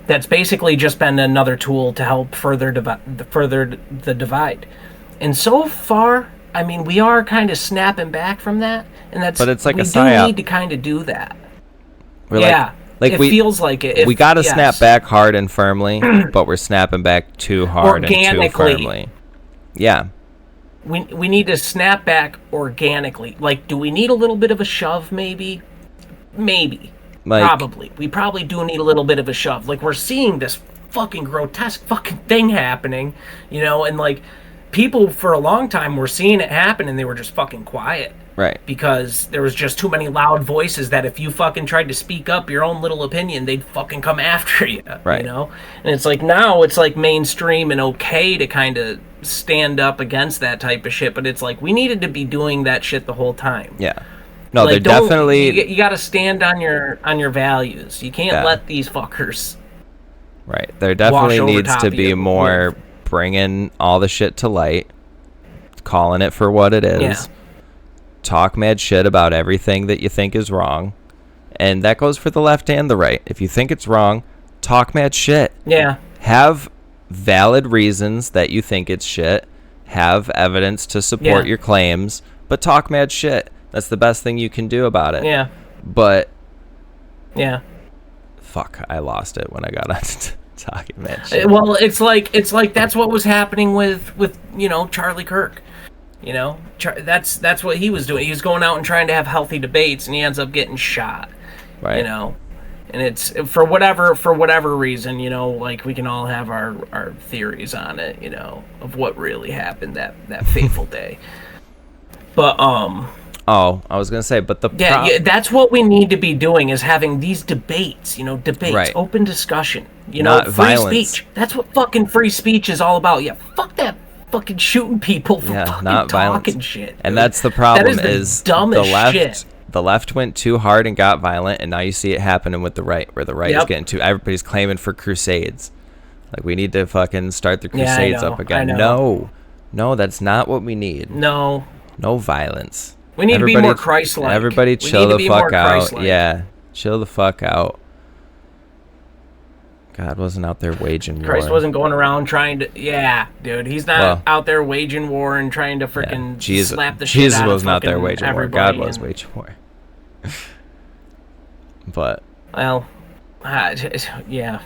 That's basically just been another tool to help further the divide. And so far, I mean, we are kind of snapping back from that, and that's, but it's like we a do psyop. need to kind of do that. We're yeah. Like it we feels like it. We got to snap back hard and firmly, but we're snapping back too hard and too firmly. Yeah. We need to snap back organically. Like, do we need a little bit of a shove? Maybe. Like, Probably. We probably do need a little bit of a shove. Like, we're seeing this fucking grotesque fucking thing happening, you know, and like people for a long time were seeing it happen and they were just fucking quiet. Right. Because there was just too many loud voices that if you fucking tried to speak up your own little opinion, they'd fucking come after you. Right. You know? And it's like now it's like mainstream and okay to kind of stand up against that type of shit, but it's like we needed to be doing that shit the whole time. Yeah. No, like, they're definitely... You got to stand on your values. You can't let these fuckers... Right. There definitely needs to be more bringing all the shit to light, calling it for what it is. Yeah. Talk mad shit about everything that you think is wrong. And that goes for the left and the right. If you think it's wrong, talk mad shit. Yeah. Have valid reasons that you think it's shit. Have evidence to support your claims, but talk mad shit. That's the best thing you can do about it. Yeah. But... Yeah. Fuck, I lost it when I got on talking mad shit. Well, it's like that's what was happening with you know, Charlie Kirk. You know, that's what he was doing. He was going out and trying to have healthy debates, and he ends up getting shot. Right. You know, and it's for whatever reason. You know, like we can all have our theories on it. You know, of what really happened that fateful day. But Oh, I was gonna say, but yeah, that's what we need to be doing is having these debates. You know, Right. open discussion. You Not know, free violence. speech. That's what fucking free speech is all about. Yeah, fuck that. Fucking shooting people for fucking not talking violence. shit. And that's the problem. That is the dumbest shit. The left went too hard and got violent, and now you see it happening with the right, where the right is getting too. Everybody's claiming for crusades. Like, we need to fucking start the crusades up again. No, that's not what we need. No violence. We need to be more Christ-like. Everybody chill the fuck out. Yeah, chill the fuck out. God wasn't out there waging war. Christ wasn't going around trying to... Yeah, dude. He's not out there waging war and trying to freaking slap the shit out of Jesus was not there waging war. God was waging war. But... Well, yeah.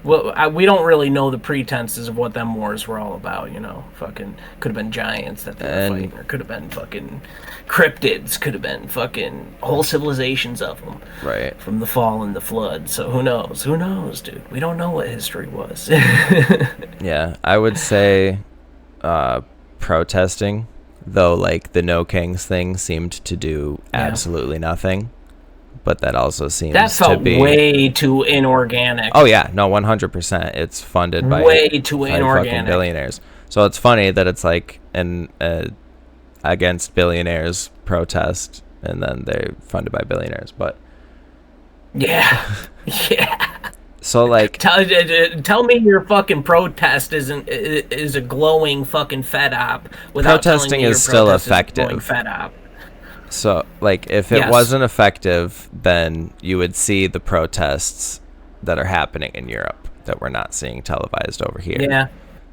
Well, we don't really know the pretenses of what them wars were all about, you know. Fucking... Could have been giants that they were fighting. Or could have been fucking cryptids. Could have been fucking whole civilizations of them. Right. From the fall and the flood. So who knows? Who knows, dude? We don't know what history was. Yeah, I would say protesting, though, like the No Kings thing seemed to do absolutely nothing. But that also seems to be way too inorganic. Oh yeah, no, 100%. It's funded by way too inorganic fucking billionaires. So it's funny that it's like an against billionaires protest, and then they're funded by billionaires. But yeah. So like, tell me your fucking protest is a glowing fucking fed op. Without protesting is still effective. Fed op. So, like, if it wasn't effective, then you would see the protests that are happening in Europe that we're not seeing televised over here. Yeah.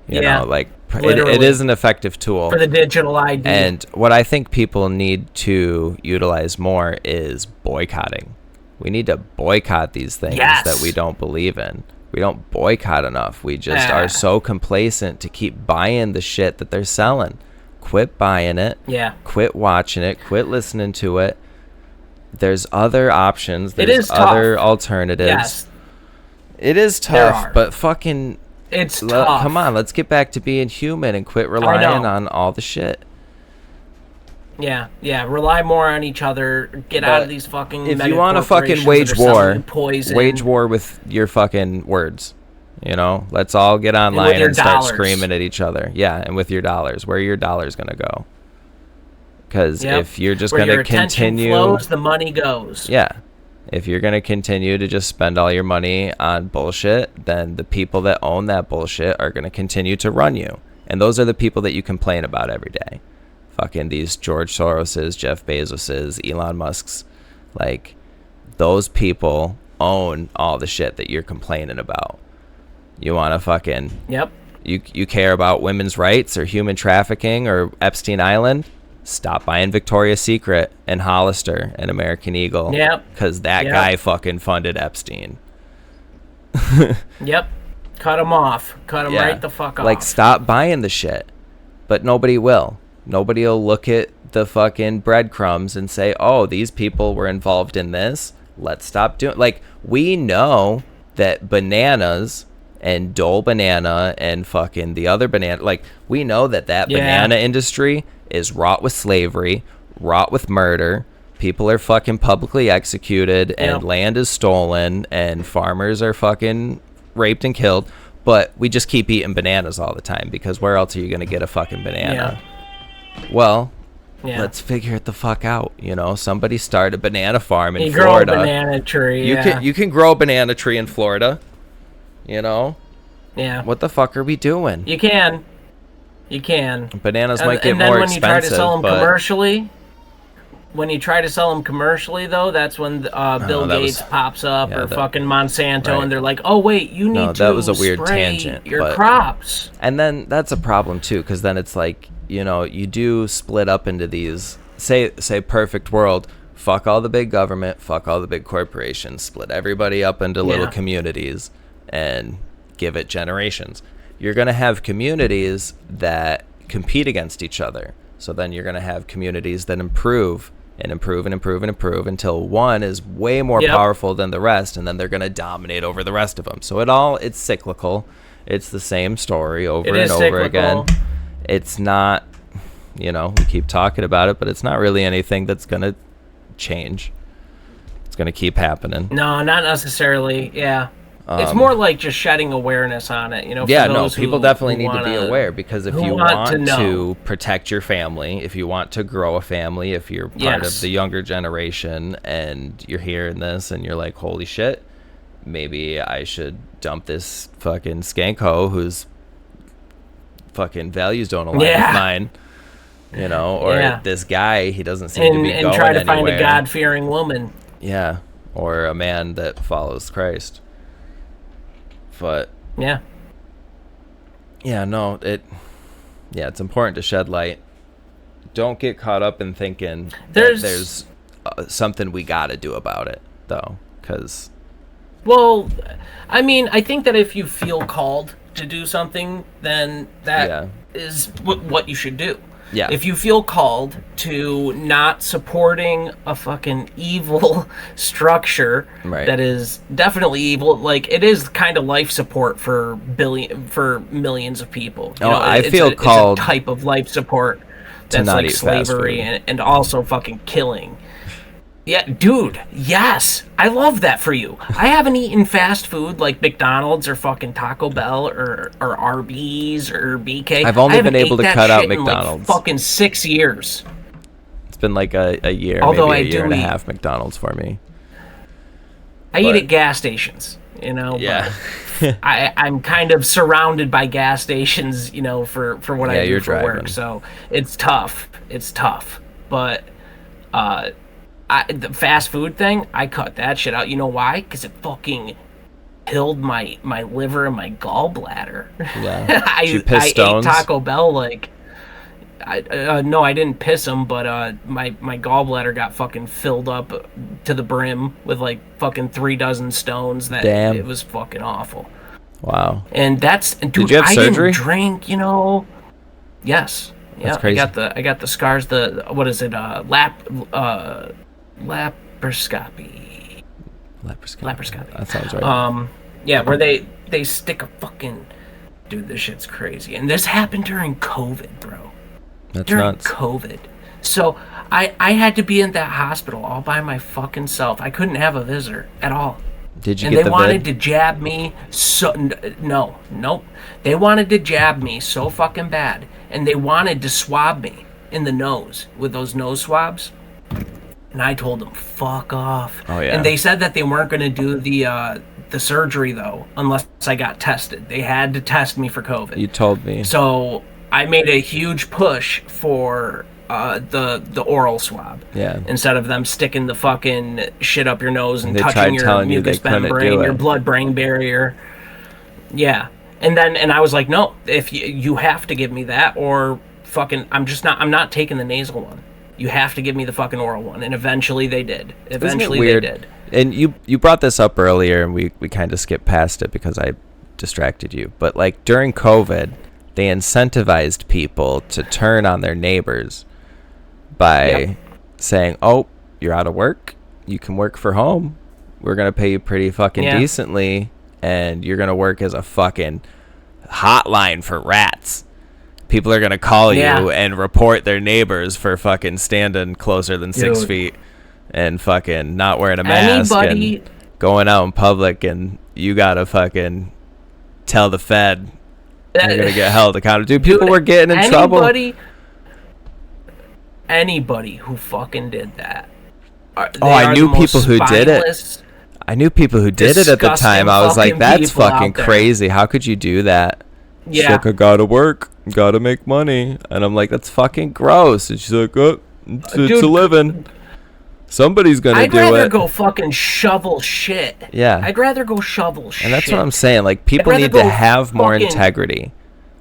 You know, like, it is an effective tool. For the digital ID. And what I think people need to utilize more is boycotting. We need to boycott these things that we don't believe in. We don't boycott enough. We just are so complacent to keep buying the shit that they're selling. Quit buying it. Yeah. Quit watching it. Quit listening to it. There's other options. There's other alternatives. Yes. It is tough, but fucking... It's tough. Come on, let's get back to being human and quit relying on all the shit. Yeah. Rely more on each other. Get out of these fucking... If you want to fucking wage war with your fucking words. You know, let's all get online and start screaming at each other. Yeah, and with your dollars. Where are your dollars going to go? Because if you're just Where going your to attention continue, flows, the money goes. yeah, if you're going to continue to just spend all your money on bullshit, then the people that own that bullshit are going to continue to run you. And those are the people that you complain about every day. Fucking these George Soroses, Jeff Bezoses, Elon Musk's. Like, those people own all the shit that you're complaining about. You want to fucking... Yep. You care about women's rights or human trafficking or Epstein Island? Stop buying Victoria's Secret and Hollister and American Eagle. Yep. Because that guy fucking funded Epstein. Yep. Cut him off. Cut him right the fuck off. Like, stop buying the shit. But nobody will. Nobody will look at the fucking breadcrumbs and say, oh, these people were involved in this. Let's stop doing... Like, we know that bananas... and Dole Banana and fucking the other banana, like, we know that banana industry is wrought with slavery, wrought with murder. People are fucking publicly executed and land is stolen and farmers are fucking raped and killed. But we just keep eating bananas all the time because where else are you going to get a fucking banana? Well, let's figure it the fuck out. You know, somebody start a banana farm in Florida. Grow a banana tree. You can grow a banana tree in Florida. You know? Yeah. What the fuck are we doing? You can. Bananas might get more expensive, and then when you try to sell them commercially, though, that's when Bill Gates pops up or fucking Monsanto, and they're like, "Oh wait, you need to that was a weird spray tangent, your crops." And then that's a problem too, because then it's like, you know, you do split up into these. Say perfect world. Fuck all the big government. Fuck all the big corporations. Split everybody up into little communities. And give it generations. You're going to have communities that compete against each other. So then you're going to have communities that improve and improve and improve and improve until one is way more powerful than the rest, and then they're going to dominate over the rest of them. So it's cyclical. It's the same story over and over again. It's not, you know, we keep talking about it, but it's not really anything that's going to change. It's going to keep happening. No, not necessarily. Yeah. It's more like just shedding awareness on it, you know. People definitely need to be aware, because if you want to protect your family, if you want to grow a family, if you're part of the younger generation and you're hearing this and you're like, holy shit, maybe I should dump this fucking skanko whose fucking values don't align with mine, you know, or this guy, he doesn't seem to be going anywhere. And try to find a God-fearing woman. Yeah, or a man that follows Christ. But it's important to shed light. Don't get caught up in thinking there's something we got to do about it, though, because I mean, I think that if you feel called to do something, then that is what you should do. Yeah. If you feel called to not supporting a fucking evil structure that is definitely evil, like, it is kind of life support for millions of people. You know, I feel called it's a type of life support that's like slavery and also fucking killing. Yeah, dude, yes. I love that for you. I haven't eaten fast food like McDonald's or fucking Taco Bell or Arby's or BK. I've only been able to cut out McDonald's. In like fucking 6 years. It's been like a year, although maybe a year and a half McDonald's for me. I eat at gas stations, you know. Yeah. I'm kind of surrounded by gas stations, you know, for what I do for work. So it's tough. But the fast food thing, I cut that shit out. You know why? Because it fucking killed my liver and my gallbladder. Yeah. I ate Taco Bell like... no, I didn't piss them, but my gallbladder got fucking filled up to the brim with like fucking 36 stones. Damn. It was fucking awful. Wow. And dude, did you have surgery? Didn't drink, you know. Yes. That's crazy. I got the scars. What is it? Laparoscopy. Laparoscopy. That sounds right. Yeah, where they stick a fucking... Dude, this shit's crazy. And this happened during COVID, bro. That's during nuts. COVID. So I had to be in that hospital all by my fucking self. I couldn't have a visitor at all. Did you and get they the wanted vid? to jab me nope. They wanted to jab me so fucking bad, and they wanted to swab me in the nose with those nose swabs. And I told them, fuck off. Oh, yeah. And they said that they weren't going to do the surgery, though, unless I got tested. They had to test me for COVID. You told me. So I made a huge push for the oral swab. Yeah. Instead of them sticking the fucking shit up your nose and They tried touching your telling you they mucous couldn't membrane, do it. your blood-brain barrier. Yeah. And I was like, no, if you have to give me that, or fucking, I'm not taking the nasal one. You have to give me the fucking oral one. And eventually they did. Eventually they did. And you brought this up earlier, and we kind of skipped past it because I distracted you. But like during COVID, they incentivized people to turn on their neighbors by saying, oh, you're out of work, you can work for home, we're going to pay you pretty fucking decently, and you're going to work as a fucking hotline for rats. People are going to call you and report their neighbors for fucking standing closer than 6 feet and fucking not wearing a mask and going out in public, and you got to fucking tell the Fed you're going to get held accountable. Dude, people were getting in trouble. Anybody who fucking did that. I knew people who did it. I knew people who did it at the time. I was like, that's fucking crazy. How could you do that? Yeah. She's like, I gotta work, gotta make money. And I'm like, that's fucking gross. And she's like, oh, it's a living. Somebody's gonna do it. I'd rather go fucking shovel shit. Yeah. I'd rather go shovel shit. And that's what I'm saying. Like, people need to have more integrity.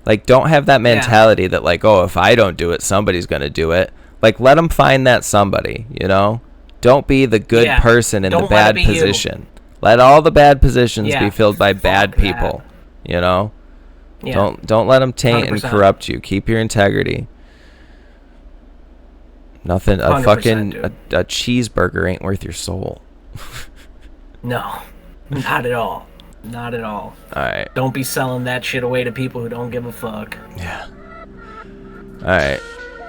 Like, don't have that mentality that, like, oh, if I don't do it, somebody's gonna do it. Like, let them find that somebody, you know? Don't be the good person in the bad position. Let all the bad positions be filled by bad people, you know? Yeah. Don't let them taint 100%. And corrupt you. Keep your integrity. Nothing. A fucking a cheeseburger ain't worth your soul. No, not at all. Not at all. All right. Don't be selling that shit away to people who don't give a fuck. Yeah. All right.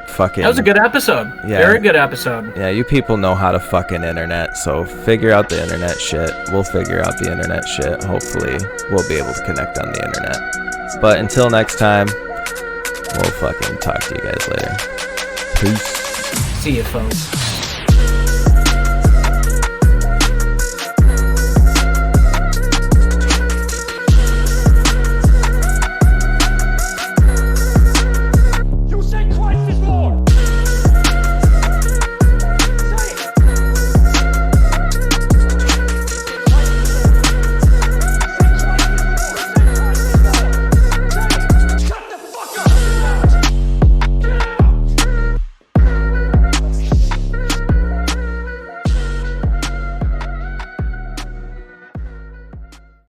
Fucking. That was a good episode. Yeah. Very good episode. Yeah, you people know how to fucking internet, so figure out the internet shit. We'll figure out the internet shit. Hopefully, we'll be able to connect on the internet. But until next time, we'll fucking talk to you guys later. Peace. See you, folks.